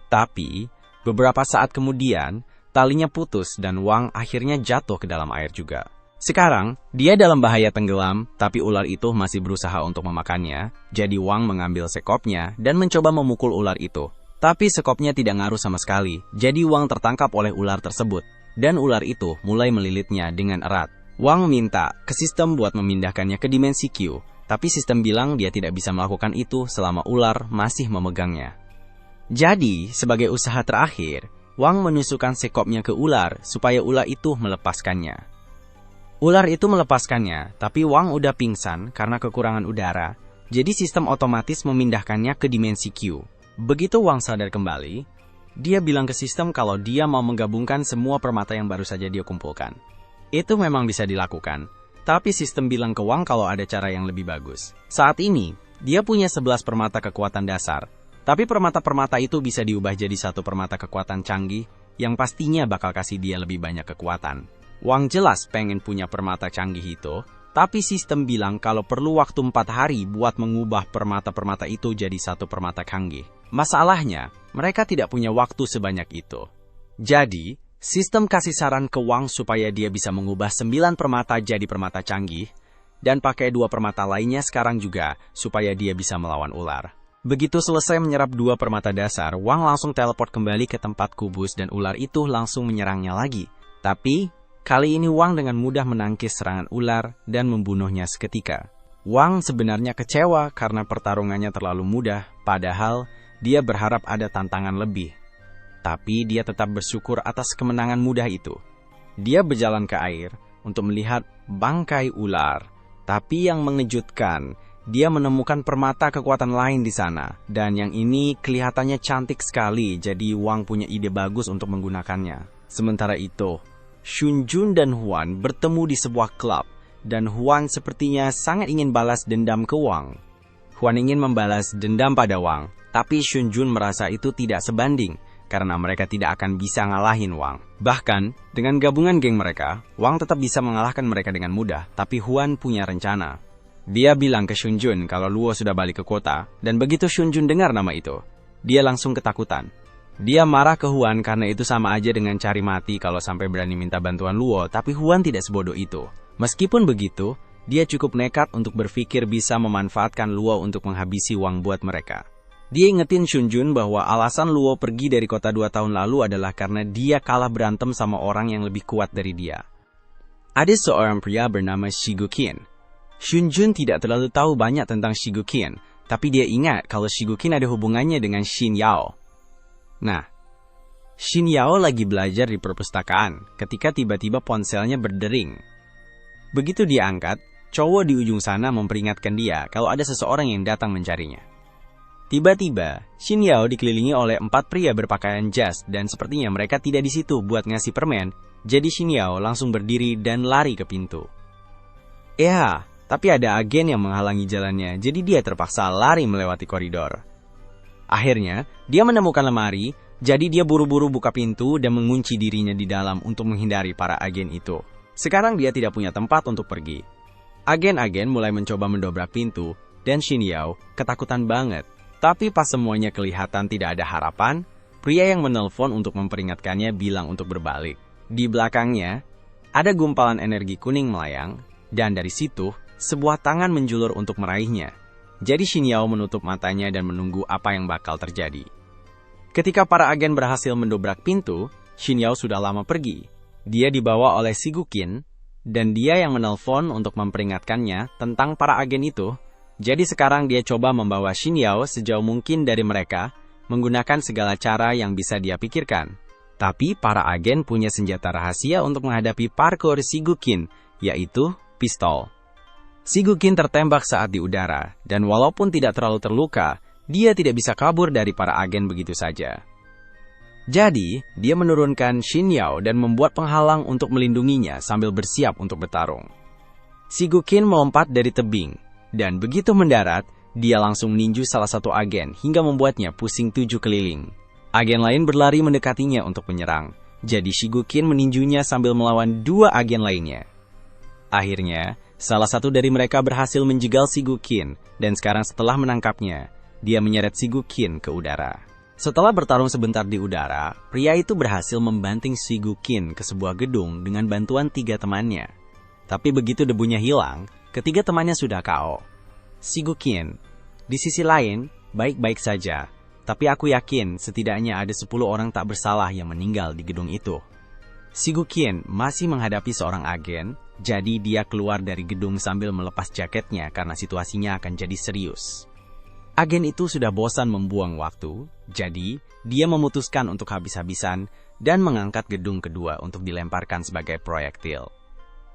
Tapi, beberapa saat kemudian, talinya putus dan Wang akhirnya jatuh ke dalam air juga. Sekarang, dia dalam bahaya tenggelam, tapi ular itu masih berusaha untuk memakannya, jadi Wang mengambil sekopnya dan mencoba memukul ular itu. Tapi sekopnya tidak ngaruh sama sekali, jadi Wang tertangkap oleh ular tersebut. Dan ular itu mulai melilitnya dengan erat. Wang minta ke sistem buat memindahkannya ke dimensi Q, tapi sistem bilang dia tidak bisa melakukan itu selama ular masih memegangnya. Jadi, sebagai usaha terakhir, Wang menusukkan sekopnya ke ular supaya ular itu melepaskannya. Ular itu melepaskannya, tapi Wang udah pingsan karena kekurangan udara, jadi sistem otomatis memindahkannya ke dimensi Q. Begitu Wang sadar kembali, dia bilang ke sistem kalau dia mau menggabungkan semua permata yang baru saja dia kumpulkan. Itu memang bisa dilakukan, tapi sistem bilang ke Wang kalau ada cara yang lebih bagus. Saat ini, dia punya 11 permata kekuatan dasar, tapi permata-permata itu bisa diubah jadi satu permata kekuatan canggih, yang pastinya bakal kasih dia lebih banyak kekuatan. Wang jelas pengen punya permata canggih itu, tapi sistem bilang kalau perlu waktu 4 hari buat mengubah permata-permata itu jadi satu permata canggih. Masalahnya, mereka tidak punya waktu sebanyak itu. Jadi, sistem kasih saran ke Wang supaya dia bisa mengubah 9 permata jadi permata canggih, dan pakai 2 permata lainnya sekarang juga, supaya dia bisa melawan ular. Begitu selesai menyerap 2 permata dasar, Wang langsung teleport kembali ke tempat kubus dan ular itu langsung menyerangnya lagi. Tapi, kali ini Wang dengan mudah menangkis serangan ular dan membunuhnya seketika. Wang sebenarnya kecewa karena pertarungannya terlalu mudah, padahal dia berharap ada tantangan lebih. Tapi dia tetap bersyukur atas kemenangan mudah itu. Dia berjalan ke air untuk melihat bangkai ular. Tapi yang mengejutkan, dia menemukan permata kekuatan lain di sana. Dan yang ini kelihatannya cantik sekali, jadi Wang punya ide bagus untuk menggunakannya. Sementara itu, Shunjun dan Huan bertemu di sebuah klub. Dan Huan sepertinya sangat ingin balas dendam ke Wang. Huan ingin membalas dendam pada Wang. Tapi Shunjun merasa itu tidak sebanding, karena mereka tidak akan bisa ngalahin Wang. Bahkan, dengan gabungan geng mereka, Wang tetap bisa mengalahkan mereka dengan mudah, tapi Huan punya rencana. Dia bilang ke Shunjun kalau Luo sudah balik ke kota, dan begitu Shunjun dengar nama itu, dia langsung ketakutan. Dia marah ke Huan karena itu sama aja dengan cari mati kalau sampai berani minta bantuan Luo, tapi Huan tidak sebodoh itu. Meskipun begitu, dia cukup nekat untuk berpikir bisa memanfaatkan Luo untuk menghabisi Wang buat mereka. Dia ingetin Shunjun bahwa alasan Luo pergi dari kota 2 tahun lalu adalah karena dia kalah berantem sama orang yang lebih kuat dari dia. Ada seorang pria bernama Shigukin. Shunjun tidak terlalu tahu banyak tentang Shigukin, tapi dia ingat kalau Shigukin ada hubungannya dengan Xin Yao. Nah, Xin Yao lagi belajar di perpustakaan ketika tiba-tiba ponselnya berdering. Begitu dia angkat, cowok di ujung sana memperingatkan dia kalau ada seseorang yang datang mencarinya. Tiba-tiba, Xin Yao dikelilingi oleh 4 pria berpakaian jas dan sepertinya mereka tidak di situ buat ngasih permen, jadi Xin Yao langsung berdiri dan lari ke pintu. Ya, tapi ada agen yang menghalangi jalannya, jadi dia terpaksa lari melewati koridor. Akhirnya, dia menemukan lemari, jadi dia buru-buru buka pintu dan mengunci dirinya di dalam untuk menghindari para agen itu. Sekarang dia tidak punya tempat untuk pergi. Agen-agen mulai mencoba mendobrak pintu, dan Xin Yao ketakutan banget. Tapi pas semuanya kelihatan tidak ada harapan, pria yang menelpon untuk memperingatkannya bilang untuk berbalik. Di belakangnya, ada gumpalan energi kuning melayang, dan dari situ, sebuah tangan menjulur untuk meraihnya. Jadi Xin Yao menutup matanya dan menunggu apa yang bakal terjadi. Ketika para agen berhasil mendobrak pintu, Xin Yao sudah lama pergi. Dia dibawa oleh Shigukin, dan dia yang menelpon untuk memperingatkannya tentang para agen itu. Jadi sekarang dia coba membawa Xin Yao sejauh mungkin dari mereka, menggunakan segala cara yang bisa dia pikirkan. Tapi para agen punya senjata rahasia untuk menghadapi parkour Shigukin, yaitu pistol. Shigukin tertembak saat di udara, dan walaupun tidak terlalu terluka, dia tidak bisa kabur dari para agen begitu saja. Jadi, dia menurunkan Xin Yao dan membuat penghalang untuk melindunginya sambil bersiap untuk bertarung. Shigukin melompat dari tebing. Dan begitu mendarat, dia langsung meninju salah satu agen hingga membuatnya pusing 7 keliling. Agen lain berlari mendekatinya untuk menyerang. Jadi Shigukin meninjunya sambil melawan 2 agen lainnya. Akhirnya, salah satu dari mereka berhasil menjegal Shigukin, dan sekarang setelah menangkapnya, dia menyeret Shigukin ke udara. Setelah bertarung sebentar di udara, pria itu berhasil membanting Shigukin ke sebuah gedung dengan bantuan 3 temannya. Tapi begitu debunya hilang, ketiga temannya sudah KO. Shigukin, di sisi lain, baik-baik saja. Tapi aku yakin setidaknya ada 10 orang tak bersalah yang meninggal di gedung itu. Sigukin masih menghadapi seorang agen, jadi dia keluar dari gedung sambil melepas jaketnya karena situasinya akan jadi serius. Agen itu sudah bosan membuang waktu, jadi dia memutuskan untuk habis-habisan dan mengangkat gedung kedua untuk dilemparkan sebagai proyektil.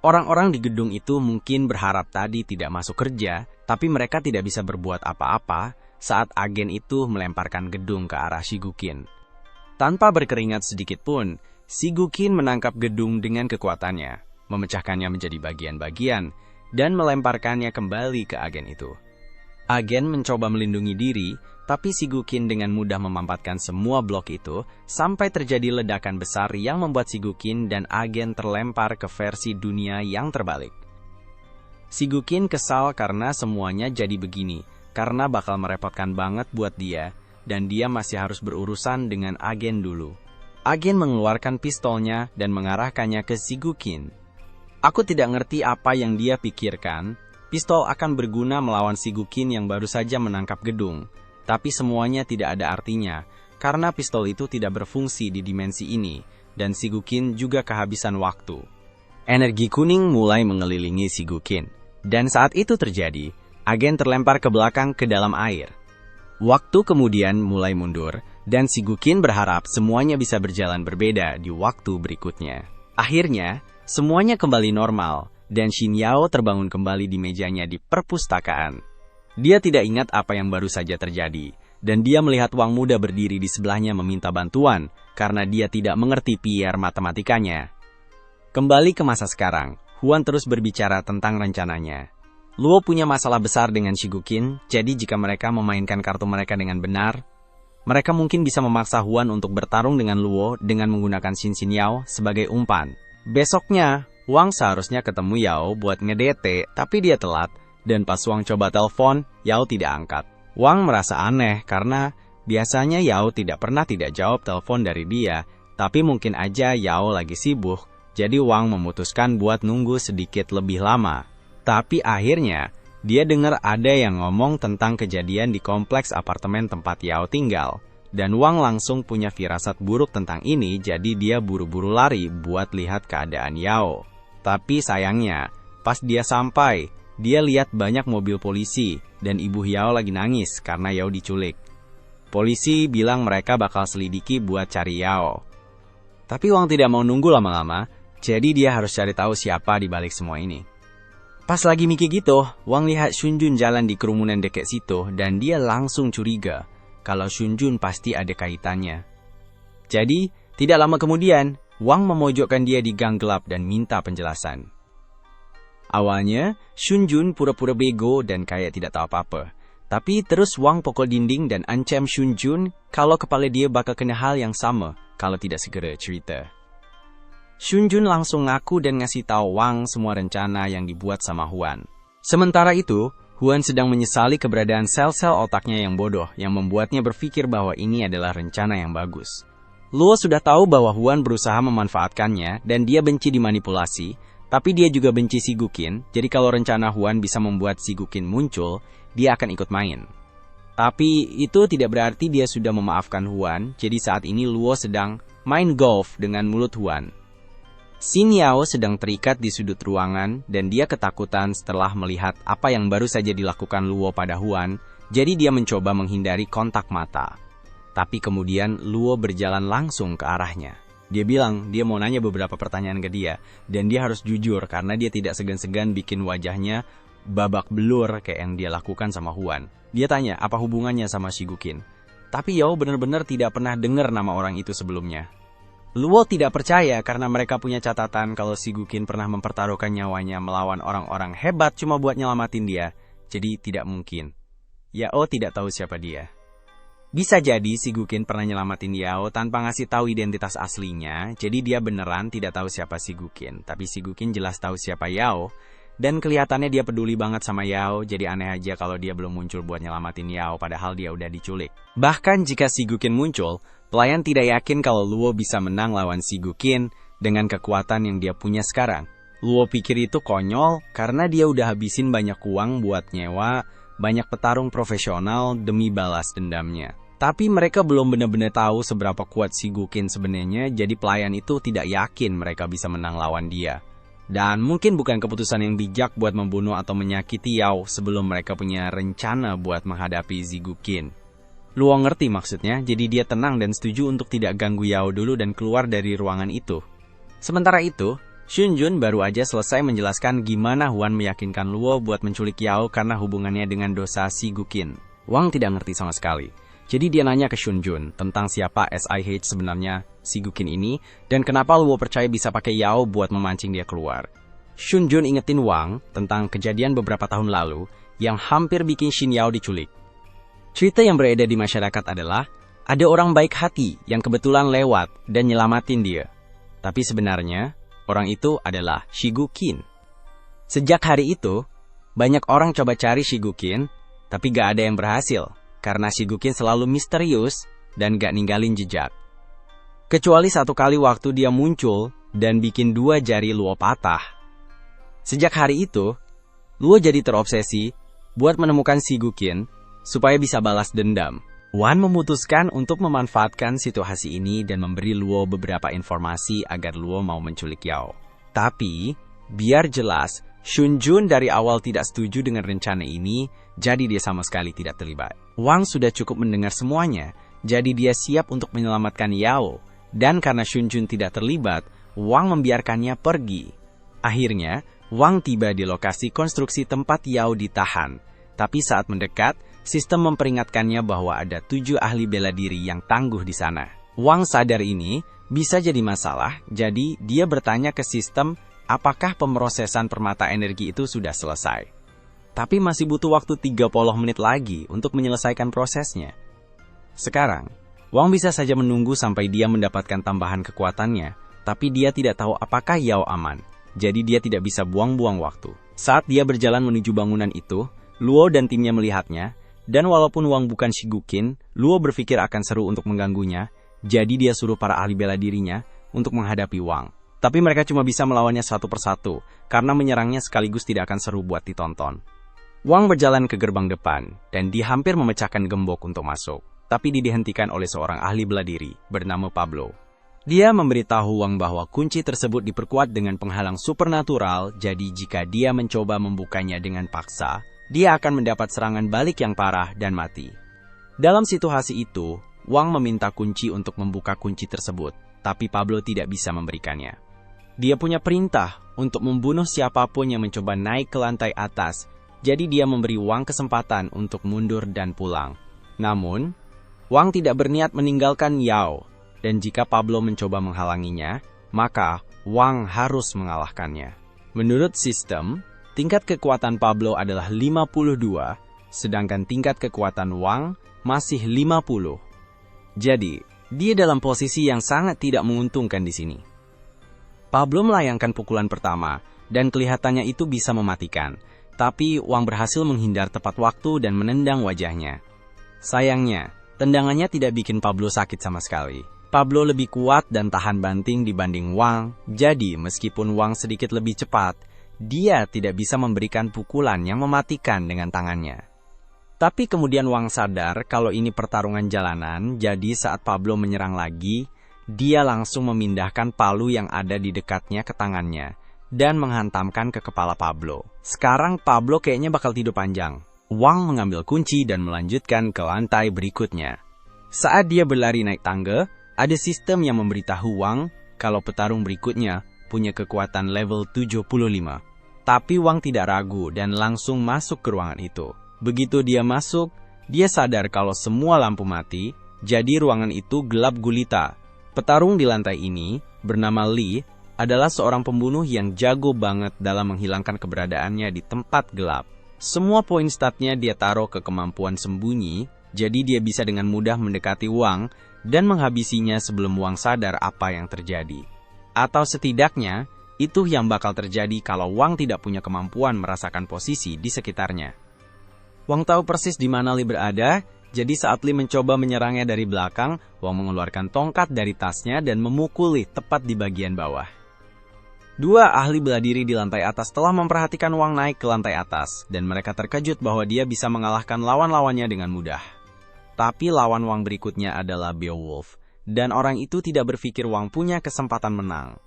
Orang-orang di gedung itu mungkin berharap tadi tidak masuk kerja, tapi mereka tidak bisa berbuat apa-apa saat agen itu melemparkan gedung ke arah Sigukin. Tanpa berkeringat sedikit pun, Sigukin menangkap gedung dengan kekuatannya, memecahkannya menjadi bagian-bagian, dan melemparkannya kembali ke agen itu. Agen mencoba melindungi diri, tapi Sigukin dengan mudah memampatkan semua blok itu sampai terjadi ledakan besar yang membuat Sigukin dan agen terlempar ke versi dunia yang terbalik. Sigukin kesal karena semuanya jadi begini, karena bakal merepotkan banget buat dia, dan dia masih harus berurusan dengan agen dulu. Agen mengeluarkan pistolnya dan mengarahkannya ke Sigukin. Aku tidak ngerti apa yang dia pikirkan. Pistol akan berguna melawan Sigukin yang baru saja menangkap gedung. Tapi semuanya tidak ada artinya, karena pistol itu tidak berfungsi di dimensi ini, dan Sigukin juga kehabisan waktu. Energi kuning mulai mengelilingi Sigukin, dan saat itu terjadi, agen terlempar ke belakang ke dalam air. Waktu kemudian mulai mundur, dan Sigukin berharap semuanya bisa berjalan berbeda di waktu berikutnya. Akhirnya, semuanya kembali normal, dan Xin Yao terbangun kembali di mejanya di perpustakaan. Dia tidak ingat apa yang baru saja terjadi, dan dia melihat Wang muda berdiri di sebelahnya meminta bantuan, karena dia tidak mengerti PR matematikanya. Kembali ke masa sekarang, Huan terus berbicara tentang rencananya. Luo punya masalah besar dengan Sigukin, jadi jika mereka memainkan kartu mereka dengan benar, mereka mungkin bisa memaksa Huan untuk bertarung dengan Luo dengan menggunakan Xin Yao sebagai umpan. Besoknya, Wang seharusnya ketemu Yao buat ngedete, tapi dia telat, dan pas Wang coba telepon, Yao tidak angkat. Wang merasa aneh karena biasanya Yao tidak pernah tidak jawab telepon dari dia, tapi mungkin aja Yao lagi sibuk, jadi Wang memutuskan buat nunggu sedikit lebih lama. Tapi akhirnya, dia dengar ada yang ngomong tentang kejadian di kompleks apartemen tempat Yao tinggal. Dan Wang langsung punya firasat buruk tentang ini, jadi dia buru-buru lari buat lihat keadaan Yao. Tapi sayangnya, pas dia sampai, dia lihat banyak mobil polisi, dan ibu Yao lagi nangis karena Yao diculik. Polisi bilang mereka bakal selidiki buat cari Yao. Tapi Wang tidak mau nunggu lama-lama, jadi dia harus cari tahu siapa di balik semua ini. Pas lagi mikir gitu, Wang lihat Shunjun jalan di kerumunan dekat situ dan dia langsung curiga kalau Shunjun pasti ada kaitannya. Jadi, tidak lama kemudian, Wang memojokkan dia di gang gelap dan minta penjelasan. Awalnya, Shunjun pura-pura bego dan kayak tidak tahu apa-apa. Tapi terus Wang pukul dinding dan ancam Shunjun kalau kepala dia bakal kena hal yang sama kalau tidak segera cerita. Shunjun langsung ngaku dan ngasih tahu Wang semua rencana yang dibuat sama Huan. Sementara itu, Huan sedang menyesali keberadaan sel-sel otaknya yang bodoh yang membuatnya berpikir bahwa ini adalah rencana yang bagus. Luo sudah tahu bahwa Huan berusaha memanfaatkannya dan dia benci dimanipulasi, tapi dia juga benci Sigukin, jadi kalau rencana Huan bisa membuat Sigukin muncul, dia akan ikut main. Tapi itu tidak berarti dia sudah memaafkan Huan, jadi saat ini Luo sedang main golf dengan mulut Huan. Xin Yao sedang terikat di sudut ruangan dan dia ketakutan setelah melihat apa yang baru saja dilakukan Luo pada Huan, jadi dia mencoba menghindari kontak mata. Tapi kemudian Luo berjalan langsung ke arahnya. Dia bilang dia mau nanya beberapa pertanyaan ke dia, dan dia harus jujur karena dia tidak segan-segan bikin wajahnya babak belur kayak yang dia lakukan sama Huan. Dia tanya apa hubungannya sama Sigukin. Tapi Yao benar-benar tidak pernah dengar nama orang itu sebelumnya. Luo tidak percaya karena mereka punya catatan kalau Sigukin pernah mempertaruhkan nyawanya melawan orang-orang hebat cuma buat nyelamatin dia. Jadi tidak mungkin. Yao tidak tahu siapa dia. Bisa jadi Sigukin pernah nyelamatin Yao tanpa ngasih tahu identitas aslinya, jadi dia beneran tidak tahu siapa Sigukin. Tapi Sigukin jelas tahu siapa Yao, dan kelihatannya dia peduli banget sama Yao, jadi aneh aja kalau dia belum muncul buat nyelamatin Yao padahal dia udah diculik. Bahkan jika Sigukin muncul, pelayan tidak yakin kalau Luo bisa menang lawan Sigukin dengan kekuatan yang dia punya sekarang. Luo pikir itu konyol karena dia udah habisin banyak uang buat nyewa banyak petarung profesional demi balas dendamnya. Tapi mereka belum benar-benar tahu seberapa kuat Shigukin sebenarnya, jadi pelayan itu tidak yakin mereka bisa menang lawan dia. Dan mungkin bukan keputusan yang bijak buat membunuh atau menyakiti Yao sebelum mereka punya rencana buat menghadapi Shigukin. Luo ngerti maksudnya, jadi dia tenang dan setuju untuk tidak ganggu Yao dulu dan keluar dari ruangan itu. Sementara itu, Shunjun baru aja selesai menjelaskan gimana Huan meyakinkan Luo buat menculik Yao karena hubungannya dengan dosa Shigukin. Wang tidak ngerti sama sekali. Jadi dia nanya ke Shunjun tentang siapa SIH sebenarnya Shigukin ini dan kenapa Luo percaya bisa pakai Yao buat memancing dia keluar. Shunjun ingetin Wang tentang kejadian beberapa tahun lalu yang hampir bikin Shin Yao diculik. Cerita yang beredar di masyarakat adalah ada orang baik hati yang kebetulan lewat dan nyelamatin dia. Tapi sebenarnya orang itu adalah Shigukin. Sejak hari itu, banyak orang coba cari Shigukin, tapi gak ada yang berhasil, karena Shigukin selalu misterius dan gak ninggalin jejak. Kecuali satu kali waktu dia muncul dan bikin 2 jari Luo patah. Sejak hari itu, Luo jadi terobsesi buat menemukan Shigukin supaya bisa balas dendam. Wan memutuskan untuk memanfaatkan situasi ini dan memberi Luo beberapa informasi agar Luo mau menculik Yao. Tapi, biar jelas, Shunjun dari awal tidak setuju dengan rencana ini, jadi dia sama sekali tidak terlibat. Wang sudah cukup mendengar semuanya, jadi dia siap untuk menyelamatkan Yao. Dan karena Shunjun tidak terlibat, Wang membiarkannya pergi. Akhirnya, Wang tiba di lokasi konstruksi tempat Yao ditahan. Tapi saat mendekat, sistem memperingatkannya bahwa ada 7 ahli bela diri yang tangguh di sana. Wang sadar ini bisa jadi masalah, jadi dia bertanya ke sistem apakah pemrosesan permata energi itu sudah selesai. Tapi masih butuh waktu 30 menit lagi untuk menyelesaikan prosesnya. Sekarang, Wang bisa saja menunggu sampai dia mendapatkan tambahan kekuatannya, tapi dia tidak tahu apakah Yao aman, jadi dia tidak bisa buang-buang waktu. Saat dia berjalan menuju bangunan itu, Luo dan timnya melihatnya, dan walaupun Wang bukan Shigukin, Luo berpikir akan seru untuk mengganggunya, jadi dia suruh para ahli bela dirinya untuk menghadapi Wang. Tapi mereka cuma bisa melawannya satu persatu, karena menyerangnya sekaligus tidak akan seru buat ditonton. Wang berjalan ke gerbang depan, dan dia hampir memecahkan gembok untuk masuk, tapi dihentikan oleh seorang ahli bela diri bernama Pablo. Dia memberitahu Wang bahwa kunci tersebut diperkuat dengan penghalang supernatural, jadi jika dia mencoba membukanya dengan paksa, dia akan mendapat serangan balik yang parah dan mati. Dalam situasi itu, Wang meminta kunci untuk membuka kunci tersebut, tapi Pablo tidak bisa memberikannya. Dia punya perintah untuk membunuh siapapun yang mencoba naik ke lantai atas, jadi dia memberi Wang kesempatan untuk mundur dan pulang. Namun, Wang tidak berniat meninggalkan Yao, dan jika Pablo mencoba menghalanginya, maka Wang harus mengalahkannya. Menurut sistem, tingkat kekuatan Pablo adalah 52, sedangkan tingkat kekuatan Wang masih 50. Jadi, dia dalam posisi yang sangat tidak menguntungkan di sini. Pablo melayangkan pukulan pertama, dan kelihatannya itu bisa mematikan, tapi Wang berhasil menghindar tepat waktu dan menendang wajahnya. Sayangnya, tendangannya tidak bikin Pablo sakit sama sekali. Pablo lebih kuat dan tahan banting dibanding Wang, jadi meskipun Wang sedikit lebih cepat, dia tidak bisa memberikan pukulan yang mematikan dengan tangannya. Tapi kemudian Wang sadar kalau ini pertarungan jalanan, jadi saat Pablo menyerang lagi, dia langsung memindahkan palu yang ada di dekatnya ke tangannya, dan menghantamkan ke kepala Pablo. Sekarang Pablo kayaknya bakal tidur panjang. Wang mengambil kunci dan melanjutkan ke lantai berikutnya. Saat dia berlari naik tangga, ada sistem yang memberitahu Wang kalau petarung berikutnya punya kekuatan level 75. Tapi Wang tidak ragu dan langsung masuk ke ruangan itu. Begitu dia masuk, dia sadar kalau semua lampu mati, jadi ruangan itu gelap gulita. Petarung di lantai ini, bernama Li, adalah seorang pembunuh yang jago banget dalam menghilangkan keberadaannya di tempat gelap. Semua poin statnya dia taruh ke kemampuan sembunyi, jadi dia bisa dengan mudah mendekati Wang dan menghabisinya sebelum Wang sadar apa yang terjadi. Atau setidaknya, itu yang bakal terjadi kalau Wang tidak punya kemampuan merasakan posisi di sekitarnya. Wang tahu persis di mana Li berada, jadi saat Li mencoba menyerangnya dari belakang, Wang mengeluarkan tongkat dari tasnya dan memukul Li tepat di bagian bawah. 2 ahli bela diri di lantai atas telah memperhatikan Wang naik ke lantai atas, dan mereka terkejut bahwa dia bisa mengalahkan lawan-lawannya dengan mudah. Tapi lawan Wang berikutnya adalah Beowulf, dan orang itu tidak berpikir Wang punya kesempatan menang.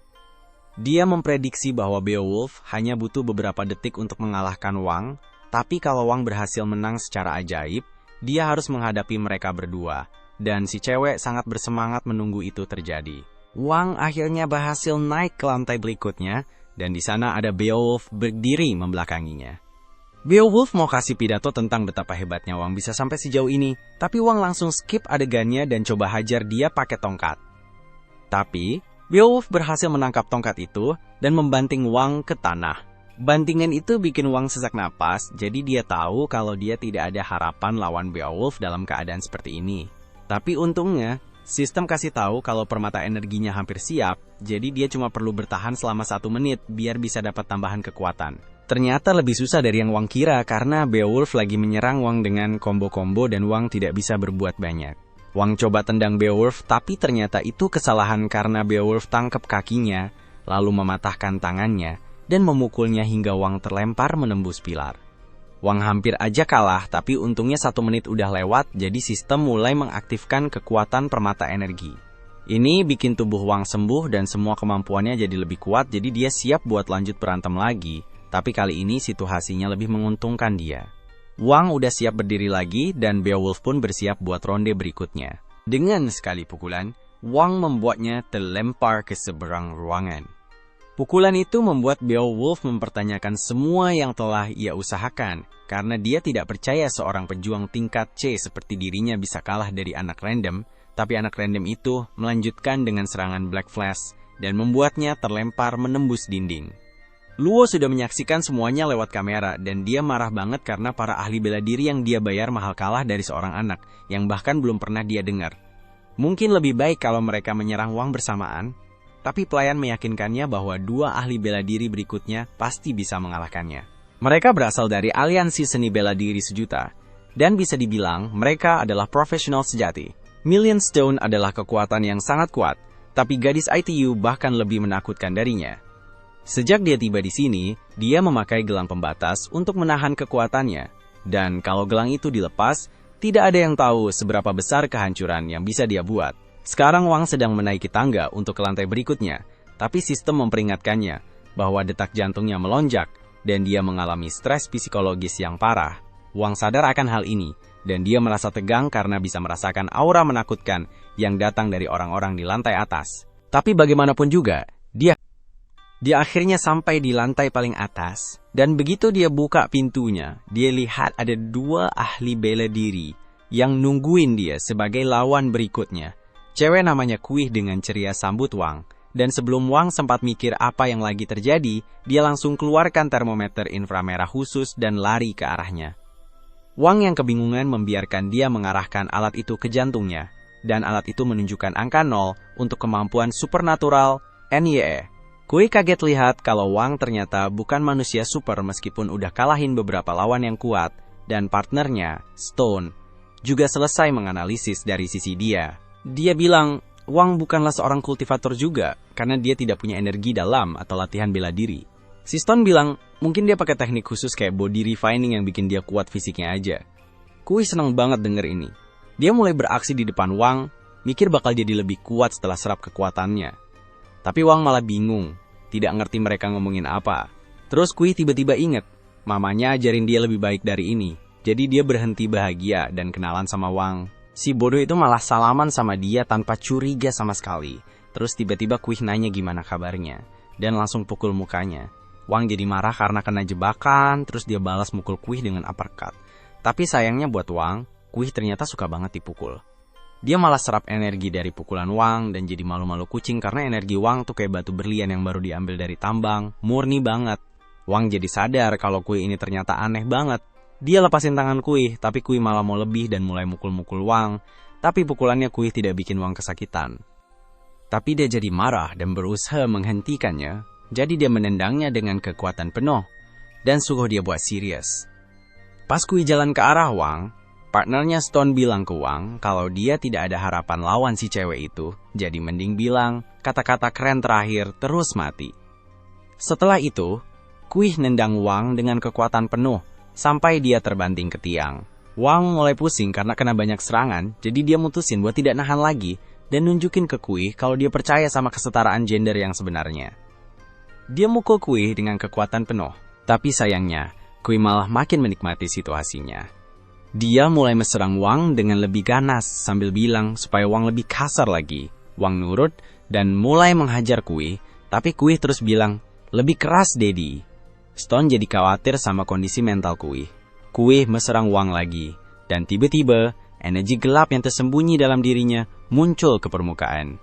Dia memprediksi bahwa Beowulf hanya butuh beberapa detik untuk mengalahkan Wang, tapi kalau Wang berhasil menang secara ajaib, dia harus menghadapi mereka berdua, dan si cewek sangat bersemangat menunggu itu terjadi. Wang akhirnya berhasil naik ke lantai berikutnya, dan di sana ada Beowulf berdiri membelakanginya. Beowulf mau kasih pidato tentang betapa hebatnya Wang bisa sampai sejauh ini, tapi Wang langsung skip adegannya dan coba hajar dia pakai tongkat. Tapi, Beowulf berhasil menangkap tongkat itu dan membanting Wang ke tanah. Bantingan itu bikin Wang sesak napas, jadi dia tahu kalau dia tidak ada harapan lawan Beowulf dalam keadaan seperti ini. Tapi untungnya, sistem kasih tahu kalau permata energinya hampir siap, jadi dia cuma perlu bertahan selama 1 menit biar bisa dapat tambahan kekuatan. Ternyata lebih susah dari yang Wang kira karena Beowulf lagi menyerang Wang dengan combo-combo dan Wang tidak bisa berbuat banyak. Wang coba tendang Beowulf tapi ternyata itu kesalahan karena Beowulf tangkap kakinya, lalu mematahkan tangannya, dan memukulnya hingga Wang terlempar menembus pilar. Wang hampir aja kalah, tapi untungnya 1 menit udah lewat, jadi sistem mulai mengaktifkan kekuatan permata energi. Ini bikin tubuh Wang sembuh dan semua kemampuannya jadi lebih kuat, jadi dia siap buat lanjut berantem lagi. Tapi kali ini situasinya lebih menguntungkan dia. Wang udah siap berdiri lagi, dan Beowulf pun bersiap buat ronde berikutnya. Dengan sekali pukulan, Wang membuatnya terlempar ke seberang ruangan. Pukulan itu membuat Beowulf mempertanyakan semua yang telah ia usahakan, karena dia tidak percaya seorang pejuang tingkat C seperti dirinya bisa kalah dari anak random, tapi anak random itu melanjutkan dengan serangan Black Flash, dan membuatnya terlempar menembus dinding. Luo sudah menyaksikan semuanya lewat kamera, dan dia marah banget karena para ahli bela diri yang dia bayar mahal kalah dari seorang anak, yang bahkan belum pernah dia dengar. Mungkin lebih baik kalau mereka menyerang Wang bersamaan, tapi pelayan meyakinkannya bahwa 2 ahli bela diri berikutnya pasti bisa mengalahkannya. Mereka berasal dari aliansi seni bela diri sejuta, dan bisa dibilang mereka adalah profesional sejati. Million Stone adalah kekuatan yang sangat kuat, tapi gadis ITU bahkan lebih menakutkan darinya. Sejak dia tiba di sini, dia memakai gelang pembatas untuk menahan kekuatannya, dan kalau gelang itu dilepas, tidak ada yang tahu seberapa besar kehancuran yang bisa dia buat. Sekarang Wang sedang menaiki tangga untuk ke lantai berikutnya, tapi sistem memperingatkannya bahwa detak jantungnya melonjak dan dia mengalami stres psikologis yang parah. Wang sadar akan hal ini, dan dia merasa tegang karena bisa merasakan aura menakutkan yang datang dari orang-orang di lantai atas. Tapi bagaimanapun juga, dia akhirnya sampai di lantai paling atas, dan begitu dia buka pintunya, dia lihat ada 2 ahli bela diri yang nungguin dia sebagai lawan berikutnya. Cewek namanya Kuih dengan ceria sambut Wang, dan sebelum Wang sempat mikir apa yang lagi terjadi, dia langsung keluarkan termometer inframerah khusus dan lari ke arahnya. Wang yang kebingungan membiarkan dia mengarahkan alat itu ke jantungnya, dan alat itu menunjukkan angka 0 untuk kemampuan supernatural NYE. Kuih kaget lihat kalau Wang ternyata bukan manusia super meskipun udah kalahin beberapa lawan yang kuat, dan partnernya, Stone, juga selesai menganalisis dari sisi dia. Dia bilang, Wang bukanlah seorang kultivator juga, karena dia tidak punya energi dalam atau latihan bela diri. Si Stone bilang, mungkin dia pakai teknik khusus kayak body refining yang bikin dia kuat fisiknya aja. Kuih senang banget denger ini. Dia mulai beraksi di depan Wang, mikir bakal jadi lebih kuat setelah serap kekuatannya. Tapi Wang malah bingung, tidak ngerti mereka ngomongin apa. Terus Kuih tiba-tiba inget, mamanya ajarin dia lebih baik dari ini. Jadi dia berhenti bahagia dan kenalan sama Wang. Si bodoh itu malah salaman sama dia tanpa curiga sama sekali. Terus tiba-tiba Kuih nanya gimana kabarnya, dan langsung pukul mukanya. Wang jadi marah karena kena jebakan, terus dia balas mukul Kuih dengan uppercut. Tapi sayangnya buat Wang, Kuih ternyata suka banget dipukul. Dia malah serap energi dari pukulan Wang dan jadi malu-malu kucing karena energi Wang tuh kayak batu berlian yang baru diambil dari tambang, murni banget. Wang jadi sadar kalau Kuih ini ternyata aneh banget. Dia lepasin tangan Kuih, tapi Kuih malah mau lebih dan mulai mukul-mukul Wang. Tapi pukulannya Kuih tidak bikin Wang kesakitan. Tapi dia jadi marah dan berusaha menghentikannya. Jadi dia menendangnya dengan kekuatan penuh dan suruh dia buat serius. Pas Kuih jalan ke arah Wang, partnernya Stone bilang ke Wang kalau dia tidak ada harapan lawan si cewek itu. Jadi mending bilang kata-kata keren terakhir terus mati. Setelah itu, Kuih nendang Wang dengan kekuatan penuh sampai dia terbanting ke tiang. Wang mulai pusing karena kena banyak serangan, jadi dia mutusin buat tidak nahan lagi dan nunjukin ke Kui kalau dia percaya sama kesetaraan gender yang sebenarnya. Dia mukul Kui dengan kekuatan penuh, tapi sayangnya, Kui malah makin menikmati situasinya. Dia mulai menyerang Wang dengan lebih ganas sambil bilang supaya Wang lebih kasar lagi. Wang nurut dan mulai menghajar Kui, tapi Kui terus bilang, "Lebih keras, Daddy." Stone jadi khawatir sama kondisi mental Kui. Kui menyerang Wang lagi, dan tiba-tiba energi gelap yang tersembunyi dalam dirinya muncul ke permukaan.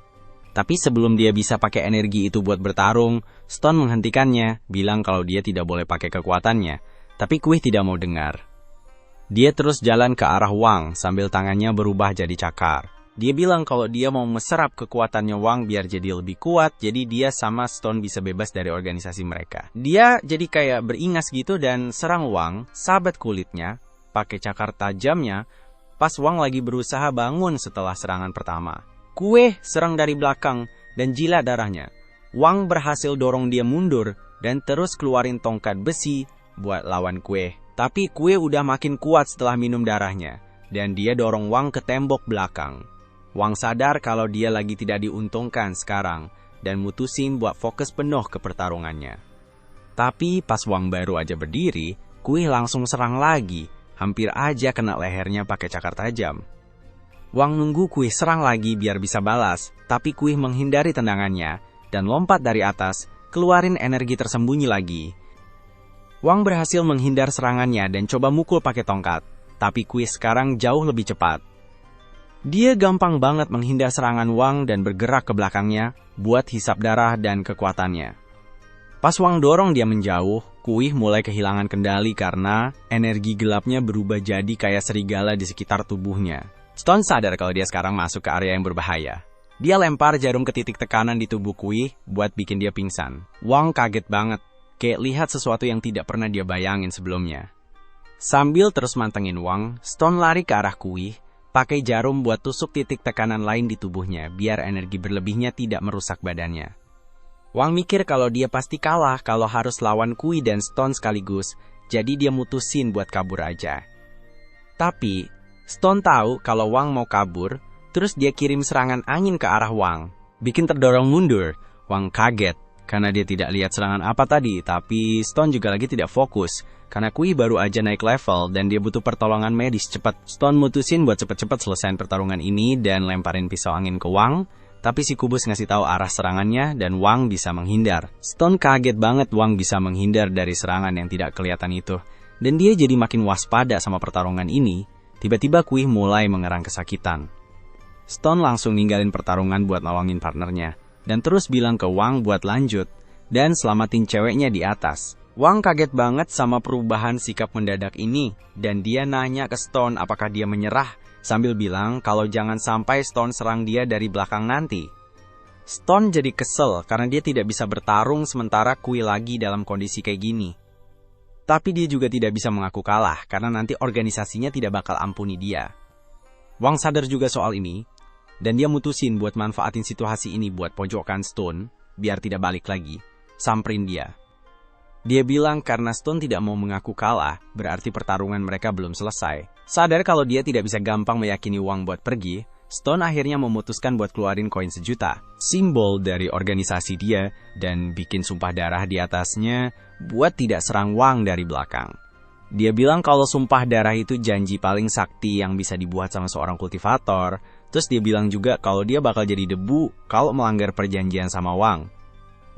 Tapi sebelum dia bisa pakai energi itu buat bertarung, Stone menghentikannya, bilang kalau dia tidak boleh pakai kekuatannya, tapi Kui tidak mau dengar. Dia terus jalan ke arah Wang sambil tangannya berubah jadi cakar. Dia bilang kalau dia mau meserap kekuatannya Wang biar jadi lebih kuat, jadi dia sama Stone bisa bebas dari organisasi mereka. Dia jadi kayak beringas gitu dan serang Wang, sahabat kulitnya, pakai cakar tajamnya, pas Wang lagi berusaha bangun setelah serangan pertama. Kui serang dari belakang dan jilat darahnya. Wang berhasil dorong dia mundur dan terus keluarin tongkat besi buat lawan Kui. Tapi Kui udah makin kuat setelah minum darahnya, dan dia dorong Wang ke tembok belakang. Wang sadar kalau dia lagi tidak diuntungkan sekarang dan mutusin buat fokus penuh ke pertarungannya. Tapi pas Wang baru aja berdiri, Kui langsung serang lagi, hampir aja kena lehernya pakai cakar tajam. Wang nunggu Kui serang lagi biar bisa balas, tapi Kui menghindari tendangannya dan lompat dari atas, keluarin energi tersembunyi lagi. Wang berhasil menghindar serangannya dan coba mukul pakai tongkat, tapi Kui sekarang jauh lebih cepat. Dia gampang banget menghindar serangan Wang dan bergerak ke belakangnya buat hisap darah dan kekuatannya. Pas Wang dorong dia menjauh, Kui mulai kehilangan kendali karena energi gelapnya berubah jadi kayak serigala di sekitar tubuhnya. Stone sadar kalau dia sekarang masuk ke area yang berbahaya. Dia lempar jarum ke titik tekanan di tubuh Kui buat bikin dia pingsan. Wang kaget banget, kayak lihat sesuatu yang tidak pernah dia bayangin sebelumnya. Sambil terus mantengin Wang, Stone lari ke arah Kui, pakai jarum buat tusuk titik tekanan lain di tubuhnya, biar energi berlebihnya tidak merusak badannya. Wang mikir kalau dia pasti kalah kalau harus lawan Kui dan Stone sekaligus, jadi dia mutusin buat kabur aja. Tapi, Stone tahu kalau Wang mau kabur, terus dia kirim serangan angin ke arah Wang, bikin terdorong mundur. Wang kaget, karena dia tidak lihat serangan apa tadi, tapi Stone juga lagi tidak fokus, karena Kui baru aja naik level dan dia butuh pertolongan medis cepat. Stone mutusin buat cepet-cepet selesaiin pertarungan ini dan lemparin pisau angin ke Wang, tapi si kubus ngasih tahu arah serangannya dan Wang bisa menghindar. Stone kaget banget Wang bisa menghindar dari serangan yang tidak kelihatan itu, dan dia jadi makin waspada sama pertarungan ini. Tiba-tiba Kui mulai mengerang kesakitan. Stone langsung ninggalin pertarungan buat nolongin partnernya, dan terus bilang ke Wang buat lanjut dan selamatin ceweknya di atas. Wang kaget banget sama perubahan sikap mendadak ini, dan dia nanya ke Stone apakah dia menyerah, sambil bilang kalau jangan sampai Stone serang dia dari belakang nanti. Stone jadi kesel karena dia tidak bisa bertarung sementara Kui lagi dalam kondisi kayak gini. Tapi dia juga tidak bisa mengaku kalah karena nanti organisasinya tidak bakal ampuni dia. Wang sadar juga soal ini, dan dia mutusin buat manfaatin situasi ini buat pojokkan Stone, biar tidak balik lagi, samperin dia. Dia bilang karena Stone tidak mau mengaku kalah, berarti pertarungan mereka belum selesai. Sadar kalau dia tidak bisa gampang meyakini Wang buat pergi, Stone akhirnya memutuskan buat keluarin koin 1 juta, simbol dari organisasi dia, dan bikin sumpah darah di atasnya buat tidak serang Wang dari belakang. Dia bilang kalau sumpah darah itu janji paling sakti yang bisa dibuat sama seorang kultivator, terus dia bilang juga kalau dia bakal jadi debu kalau melanggar perjanjian sama Wang.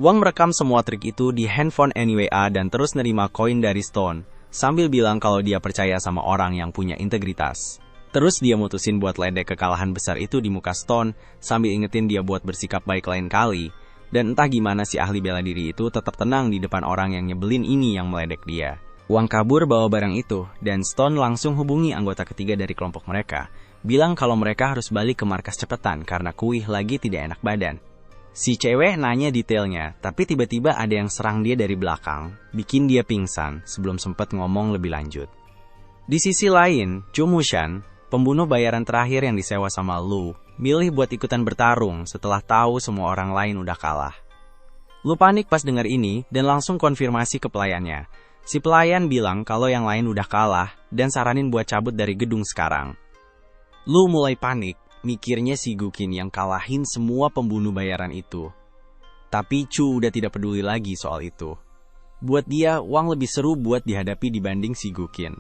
Wang merekam semua trik itu di handphone NWA dan terus nerima koin dari Stone, sambil bilang kalau dia percaya sama orang yang punya integritas. Terus dia mutusin buat ledek kekalahan besar itu di muka Stone, sambil ingetin dia buat bersikap baik lain kali. Dan entah gimana si ahli bela diri itu tetap tenang di depan orang yang nyebelin ini yang meledek dia. Wang kabur bawa barang itu, dan Stone langsung hubungi anggota ketiga dari kelompok mereka, bilang kalau mereka harus balik ke markas cepetan karena Kui lagi tidak enak badan. Si cewek nanya detailnya, tapi tiba-tiba ada yang serang dia dari belakang, bikin dia pingsan sebelum sempat ngomong lebih lanjut. Di sisi lain, Zhou Mushan, pembunuh bayaran terakhir yang disewa sama Lu, milih buat ikutan bertarung setelah tahu semua orang lain udah kalah. Lu panik pas dengar ini dan langsung konfirmasi ke pelayannya. Si pelayan bilang kalau yang lain udah kalah dan saranin buat cabut dari gedung sekarang. Lu mulai panik, mikirnya si Gukin yang kalahin semua pembunuh bayaran itu. Tapi Chu udah tidak peduli lagi soal itu. Buat dia, Wang lebih seru buat dihadapi dibanding si Gukin.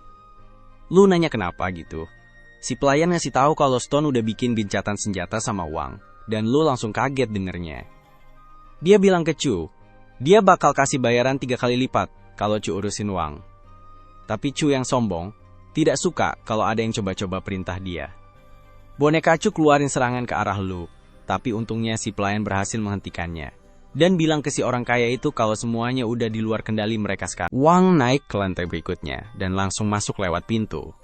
Lu nanya kenapa gitu? Si pelayan ngasih tahu kalau Stone udah bikin gencatan senjata sama Wang, dan lu langsung kaget dengernya. Dia bilang ke Chu, dia bakal kasih bayaran 3 kali lipat kalau Chu urusin Wang. Tapi Chu yang sombong, tidak suka kalau ada yang coba-coba perintah dia. Boneka Chu keluarin serangan ke arah lu, tapi untungnya si pelayan berhasil menghentikannya. Dan bilang ke si orang kaya itu kalau semuanya udah di luar kendali mereka sekarang. Wang naik ke lantai berikutnya, dan langsung masuk lewat pintu.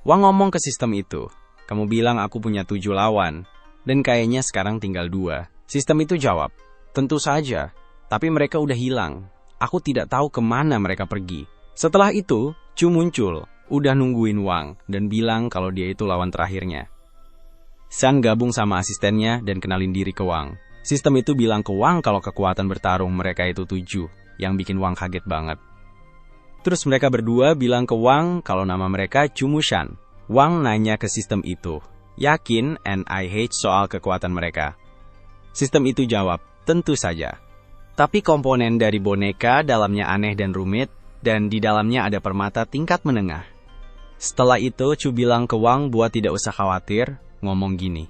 Wang ngomong ke sistem itu, kamu bilang aku punya 7 lawan, dan kayaknya sekarang tinggal 2. Sistem itu jawab, tentu saja, tapi mereka udah hilang. Aku tidak tahu kemana mereka pergi. Setelah itu, Chu muncul, udah nungguin Wang, dan bilang kalau dia itu lawan terakhirnya. San gabung sama asistennya dan kenalin diri ke Wang. Sistem itu bilang ke Wang kalau kekuatan bertarung mereka itu 7, yang bikin Wang kaget banget. Terus mereka berdua bilang ke Wang kalau nama mereka Chu Mushan. Wang nanya ke sistem itu, yakin NIH soal kekuatan mereka? Sistem itu jawab, tentu saja. Tapi komponen dari boneka dalamnya aneh dan rumit, dan di dalamnya ada permata tingkat menengah. Setelah itu, Chu bilang ke Wang buat tidak usah khawatir, ngomong gini.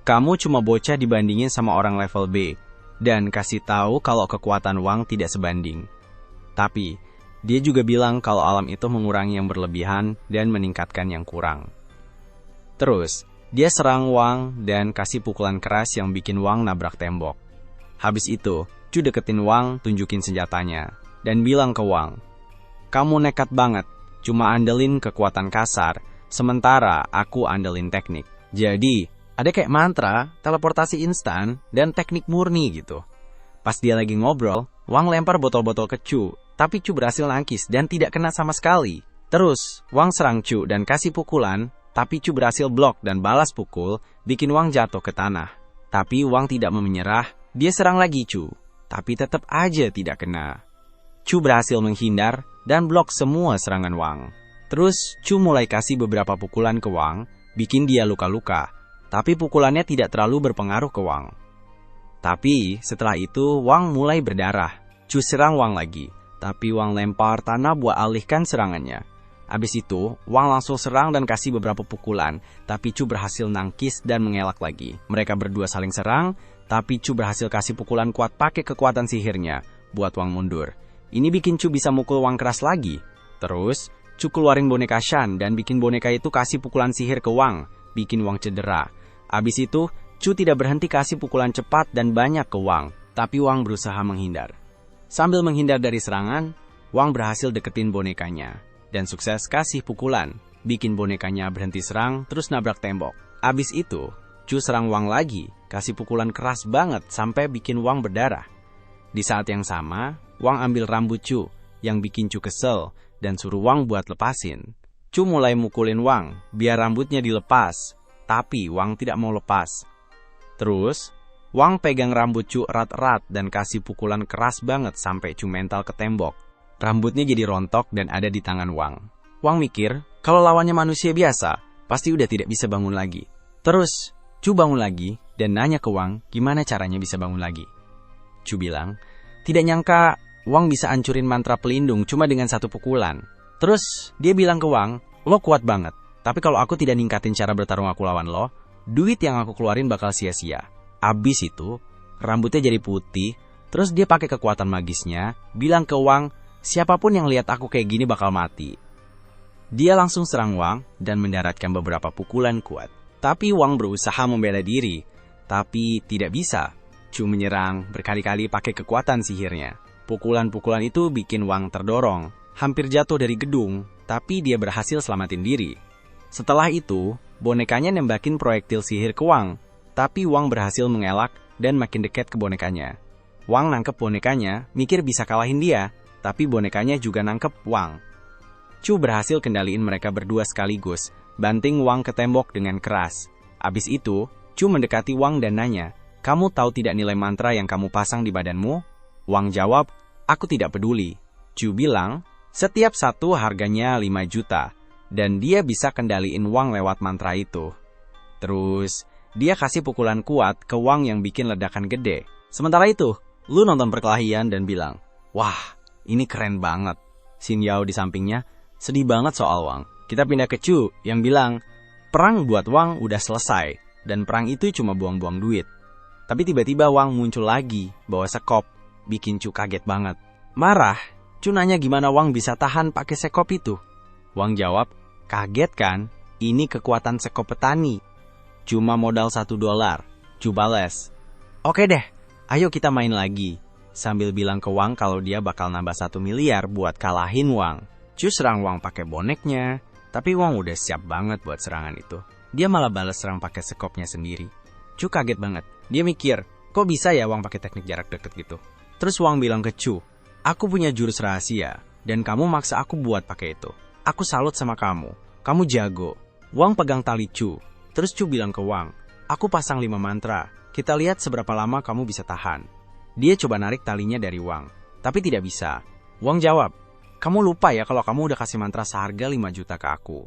Kamu cuma bocah dibandingin sama orang level B, dan kasih tahu kalau kekuatan Wang tidak sebanding. Tapi, dia juga bilang kalau alam itu mengurangi yang berlebihan dan meningkatkan yang kurang. Terus, dia serang Wang dan kasih pukulan keras yang bikin Wang nabrak tembok. Habis itu, Chu deketin Wang, tunjukin senjatanya, dan bilang ke Wang, kamu nekat banget, cuma andelin kekuatan kasar, sementara aku andelin teknik. Jadi, ada kayak mantra, teleportasi instan, dan teknik murni gitu. Pas dia lagi ngobrol, Wang lempar botol-botol ke Chu, tapi Chu berhasil nangkis dan tidak kena sama sekali. Terus, Wang serang Chu dan kasih pukulan, tapi Chu berhasil blok dan balas pukul, bikin Wang jatuh ke tanah. Tapi Wang tidak mau menyerah, dia serang lagi Chu. Tapi tetap aja tidak kena. Chu berhasil menghindar dan blok semua serangan Wang. Terus, Chu mulai kasih beberapa pukulan ke Wang, bikin dia luka-luka. Tapi pukulannya tidak terlalu berpengaruh ke Wang. Tapi, setelah itu, Wang mulai berdarah. Chu serang Wang lagi. Tapi Wang lempar tanah buat alihkan serangannya. Abis itu, Wang langsung serang dan kasih beberapa pukulan. Tapi Chu berhasil nangkis dan mengelak lagi. Mereka berdua saling serang. Tapi Chu berhasil kasih pukulan kuat pakai kekuatan sihirnya, buat Wang mundur. Ini bikin Chu bisa mukul Wang keras lagi. Terus, Chu keluarin boneka Shan dan bikin boneka itu kasih pukulan sihir ke Wang, bikin Wang cedera. Abis itu, Chu tidak berhenti kasih pukulan cepat dan banyak ke Wang, tapi Wang berusaha menghindar. Sambil menghindar dari serangan, Wang berhasil deketin bonekanya, dan sukses kasih pukulan, bikin bonekanya berhenti serang terus nabrak tembok. Abis itu, Chu serang Wang lagi, kasih pukulan keras banget sampai bikin Wang berdarah. Di saat yang sama, Wang ambil rambut Chu, yang bikin Chu kesel, dan suruh Wang buat lepasin. Chu mulai mukulin Wang, biar rambutnya dilepas, tapi Wang tidak mau lepas. Terus, Wang pegang rambut Chu erat-erat dan kasih pukulan keras banget sampai Chu mental ke tembok. Rambutnya jadi rontok dan ada di tangan Wang. Wang mikir, kalau lawannya manusia biasa, pasti udah tidak bisa bangun lagi. Terus, Chu bangun lagi dan nanya ke Wang gimana caranya bisa bangun lagi. Chu bilang, tidak nyangka Wang bisa hancurin mantra pelindung cuma dengan 1 pukulan. Terus dia bilang ke Wang, lo kuat banget, tapi kalau aku tidak ningkatin cara bertarung aku lawan lo, duit yang aku keluarin bakal sia-sia. Abis itu, rambutnya jadi putih, terus dia pakai kekuatan magisnya, bilang ke Wang, siapapun yang lihat aku kayak gini bakal mati. Dia langsung serang Wang dan mendaratkan beberapa pukulan kuat. Tapi Wang berusaha membela diri, tapi tidak bisa. Chu menyerang berkali-kali pakai kekuatan sihirnya. Pukulan-pukulan itu bikin Wang terdorong, hampir jatuh dari gedung, tapi dia berhasil selamatin diri. Setelah itu, bonekanya nembakin proyektil sihir ke Wang, tapi Wang berhasil mengelak dan makin dekat ke bonekanya. Wang nangkep bonekanya, mikir bisa kalahin dia, tapi bonekanya juga nangkep Wang. Chu berhasil kendaliin mereka berdua sekaligus, banting Wang ke tembok dengan keras. Abis itu, Chu mendekati Wang dan nanya, kamu tahu tidak nilai mantra yang kamu pasang di badanmu? Wang jawab, aku tidak peduli. Chu bilang, Setiap satu harganya 5 juta, dan dia bisa kendaliin Wang lewat mantra itu. Terus, dia kasih pukulan kuat ke Wang yang bikin ledakan gede. Sementara itu, Lu nonton perkelahian dan bilang, "Wah, ini keren banget." Xin Yao di sampingnya sedih banget soal Wang. Kita pindah ke Chu yang bilang, perang buat Wang udah selesai, dan perang itu cuma buang-buang duit. Tapi tiba-tiba Wang muncul lagi, bawa sekop, bikin Chu kaget banget. Marah, Chu nanya gimana Wang bisa tahan pakai sekop itu. Wang jawab, kaget kan? Ini kekuatan sekop petani. Cuma modal $1. Chu bales, "Oke deh, ayo kita main lagi." Sambil bilang ke Wang kalau dia bakal nambah 1 miliar buat kalahin Wang. Chu serang Wang pakai boneknya, tapi Wang udah siap banget buat serangan itu. Dia malah balas serang pakai sekopnya sendiri. Chu kaget banget. Dia mikir, kok bisa ya Wang pakai teknik jarak dekat gitu? Terus Wang bilang ke Chu, "Aku punya jurus rahasia, dan kamu maksa aku buat pakai itu. Aku salut sama kamu. Kamu jago." Wang pegang tali Chu. Terus Chu bilang ke Wang, "Aku pasang 5 mantra. Kita lihat seberapa lama kamu bisa tahan." Dia coba narik talinya dari Wang, tapi tidak bisa. Wang jawab, "Kamu lupa ya kalau kamu udah kasih mantra seharga 5 juta ke aku."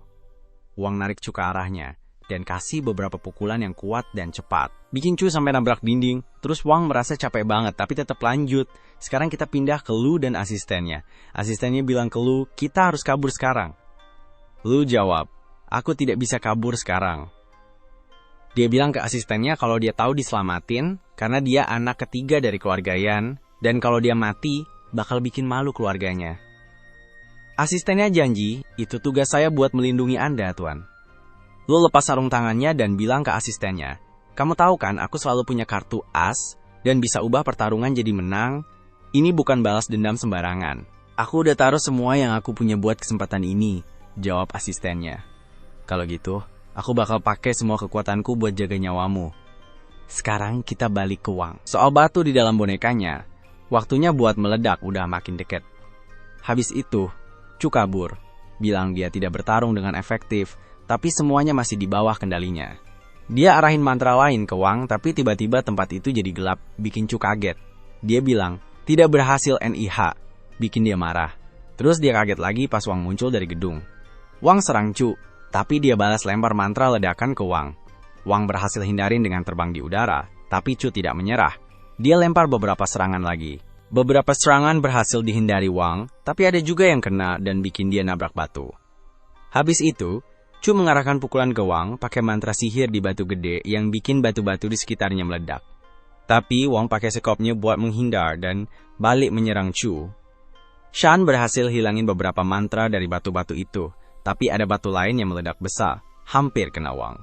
Wang narik Chu ke arahnya, dan kasih beberapa pukulan yang kuat dan cepat. Bikin Chu sampai nabrak dinding. Terus Wang merasa capek banget, tapi tetap lanjut. Sekarang kita pindah ke Lu dan asistennya. Asistennya bilang ke Lu, "Kita harus kabur sekarang." Lu jawab, "Aku tidak bisa kabur sekarang." Dia bilang ke asistennya kalau dia tahu diselamatin, karena dia anak ketiga dari keluarga Yan, dan kalau dia mati, bakal bikin malu keluarganya. Asistennya janji, "Itu tugas saya buat melindungi Anda, Tuan." Lu lepas sarung tangannya dan bilang ke asistennya, "Kamu tahu kan aku selalu punya kartu as, dan bisa ubah pertarungan jadi menang? Ini bukan balas dendam sembarangan. Aku udah taruh semua yang aku punya buat kesempatan ini," jawab asistennya. "Kalau gitu, aku bakal pakai semua kekuatanku buat jaga nyawamu." Sekarang kita balik ke Wang. Soal batu di dalam bonekanya, waktunya buat meledak udah makin deket. Habis itu, Chu kabur. Bilang dia tidak bertarung dengan efektif, tapi semuanya masih di bawah kendalinya. Dia arahin mantra lain ke Wang, tapi tiba-tiba tempat itu jadi gelap, bikin Chu kaget. Dia bilang, "Tidak berhasil NIH," bikin dia marah. Terus dia kaget lagi pas Wang muncul dari gedung. Wang serang Chu, tapi dia balas lempar mantra ledakan ke Wang. Wang berhasil hindarin dengan terbang di udara, tapi Chu tidak menyerah. Dia lempar beberapa serangan lagi. Beberapa serangan berhasil dihindari Wang, tapi ada juga yang kena dan bikin dia nabrak batu. Habis itu, Chu mengarahkan pukulan ke Wang pakai mantra sihir di batu gede yang bikin batu-batu di sekitarnya meledak. Tapi Wang pakai sekopnya buat menghindar dan balik menyerang Chu. Shan berhasil hilangin beberapa mantra dari batu-batu itu, tapi ada batu lain yang meledak besar, hampir kena Wang.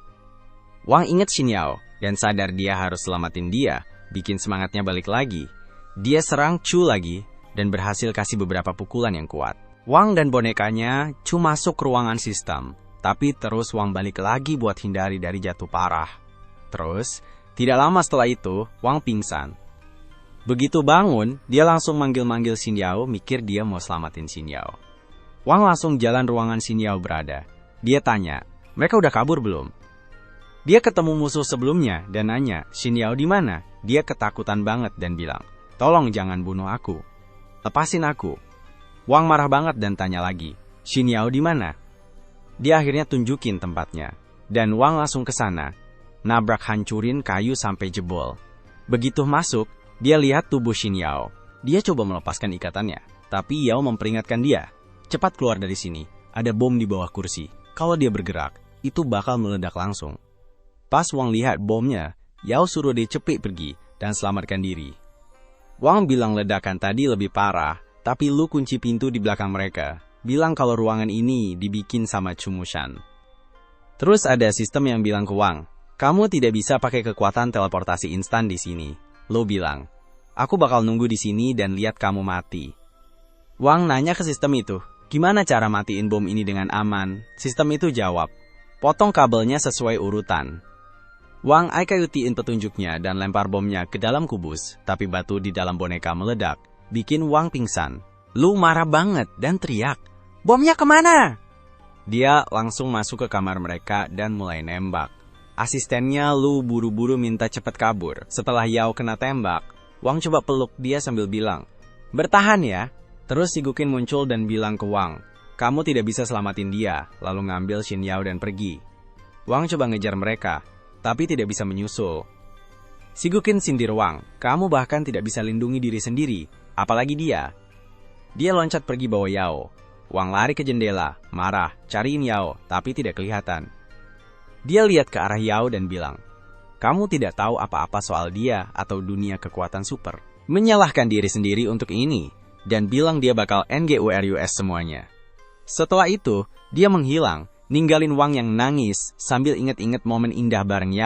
Wang ingat Xin Yao dan sadar dia harus selamatin dia, bikin semangatnya balik lagi. Dia serang Chu lagi dan berhasil kasih beberapa pukulan yang kuat. Wang dan bonekanya Chu masuk ke ruangan sistem, tapi terus Wang balik lagi buat hindari dari jatuh parah. Terus, tidak lama setelah itu, Wang pingsan. Begitu bangun, dia langsung manggil-manggil Xin Yao, mikir dia mau selamatin Xin Yao. Wang langsung jalan ruangan Xin Yao berada. Dia tanya, "Mereka udah kabur belum?" Dia ketemu musuh sebelumnya dan nanya, "Xin Yao di mana?" Dia ketakutan banget dan bilang, "Tolong jangan bunuh aku. Lepasin aku." Wang marah banget dan tanya lagi, "Xin Yao di mana?" Dia akhirnya tunjukin tempatnya. Dan Wang langsung ke sana, nabrak hancurin kayu sampai jebol. Begitu masuk, dia lihat tubuh Xin Yao. Dia coba melepaskan ikatannya, tapi Yao memperingatkan dia, "Cepat keluar dari sini, ada bom di bawah kursi. Kalau dia bergerak, itu bakal meledak langsung." Pas Wang lihat bomnya, Yao suruh dia cepet pergi dan selamatkan diri. Wang bilang ledakan tadi lebih parah, tapi Lu kunci pintu di belakang mereka. Bilang kalau ruangan ini dibikin sama Chumushan. Terus ada sistem yang bilang ke Wang, "Kamu tidak bisa pakai kekuatan teleportasi instan di sini." Lu bilang, "Aku bakal nunggu di sini dan lihat kamu mati." Wang nanya ke sistem itu, "Gimana cara matiin bom ini dengan aman?" Sistem itu jawab, "Potong kabelnya sesuai urutan." Wang IKUT-in petunjuknya dan lempar bomnya ke dalam kubus, tapi batu di dalam boneka meledak, bikin Wang pingsan. Lu marah banget dan teriak, "Bomnya kemana?" Dia langsung masuk ke kamar mereka dan mulai nembak. Asistennya Lu buru-buru minta cepat kabur. Setelah Yao kena tembak, Wang coba peluk dia sambil bilang, "Bertahan ya, Terus si Guqin muncul dan bilang ke Wang, "Kamu tidak bisa selamatin dia," lalu ngambil Xin Yao dan pergi. Wang coba ngejar mereka, tapi tidak bisa menyusul. Si Guqin sindir Wang, "Kamu bahkan tidak bisa lindungi diri sendiri, apalagi dia." Dia loncat pergi bawa Yao. Wang lari ke jendela, marah, cariin Yao, tapi tidak kelihatan. Dia lihat ke arah Yao dan bilang, "Kamu tidak tahu apa-apa soal dia atau dunia kekuatan super." Menyalahkan diri sendiri untuk ini, dan bilang dia bakal NGURUS semuanya. Setelah itu, dia menghilang, ninggalin Wang yang nangis sambil inget-inget momen indah bareng Yao.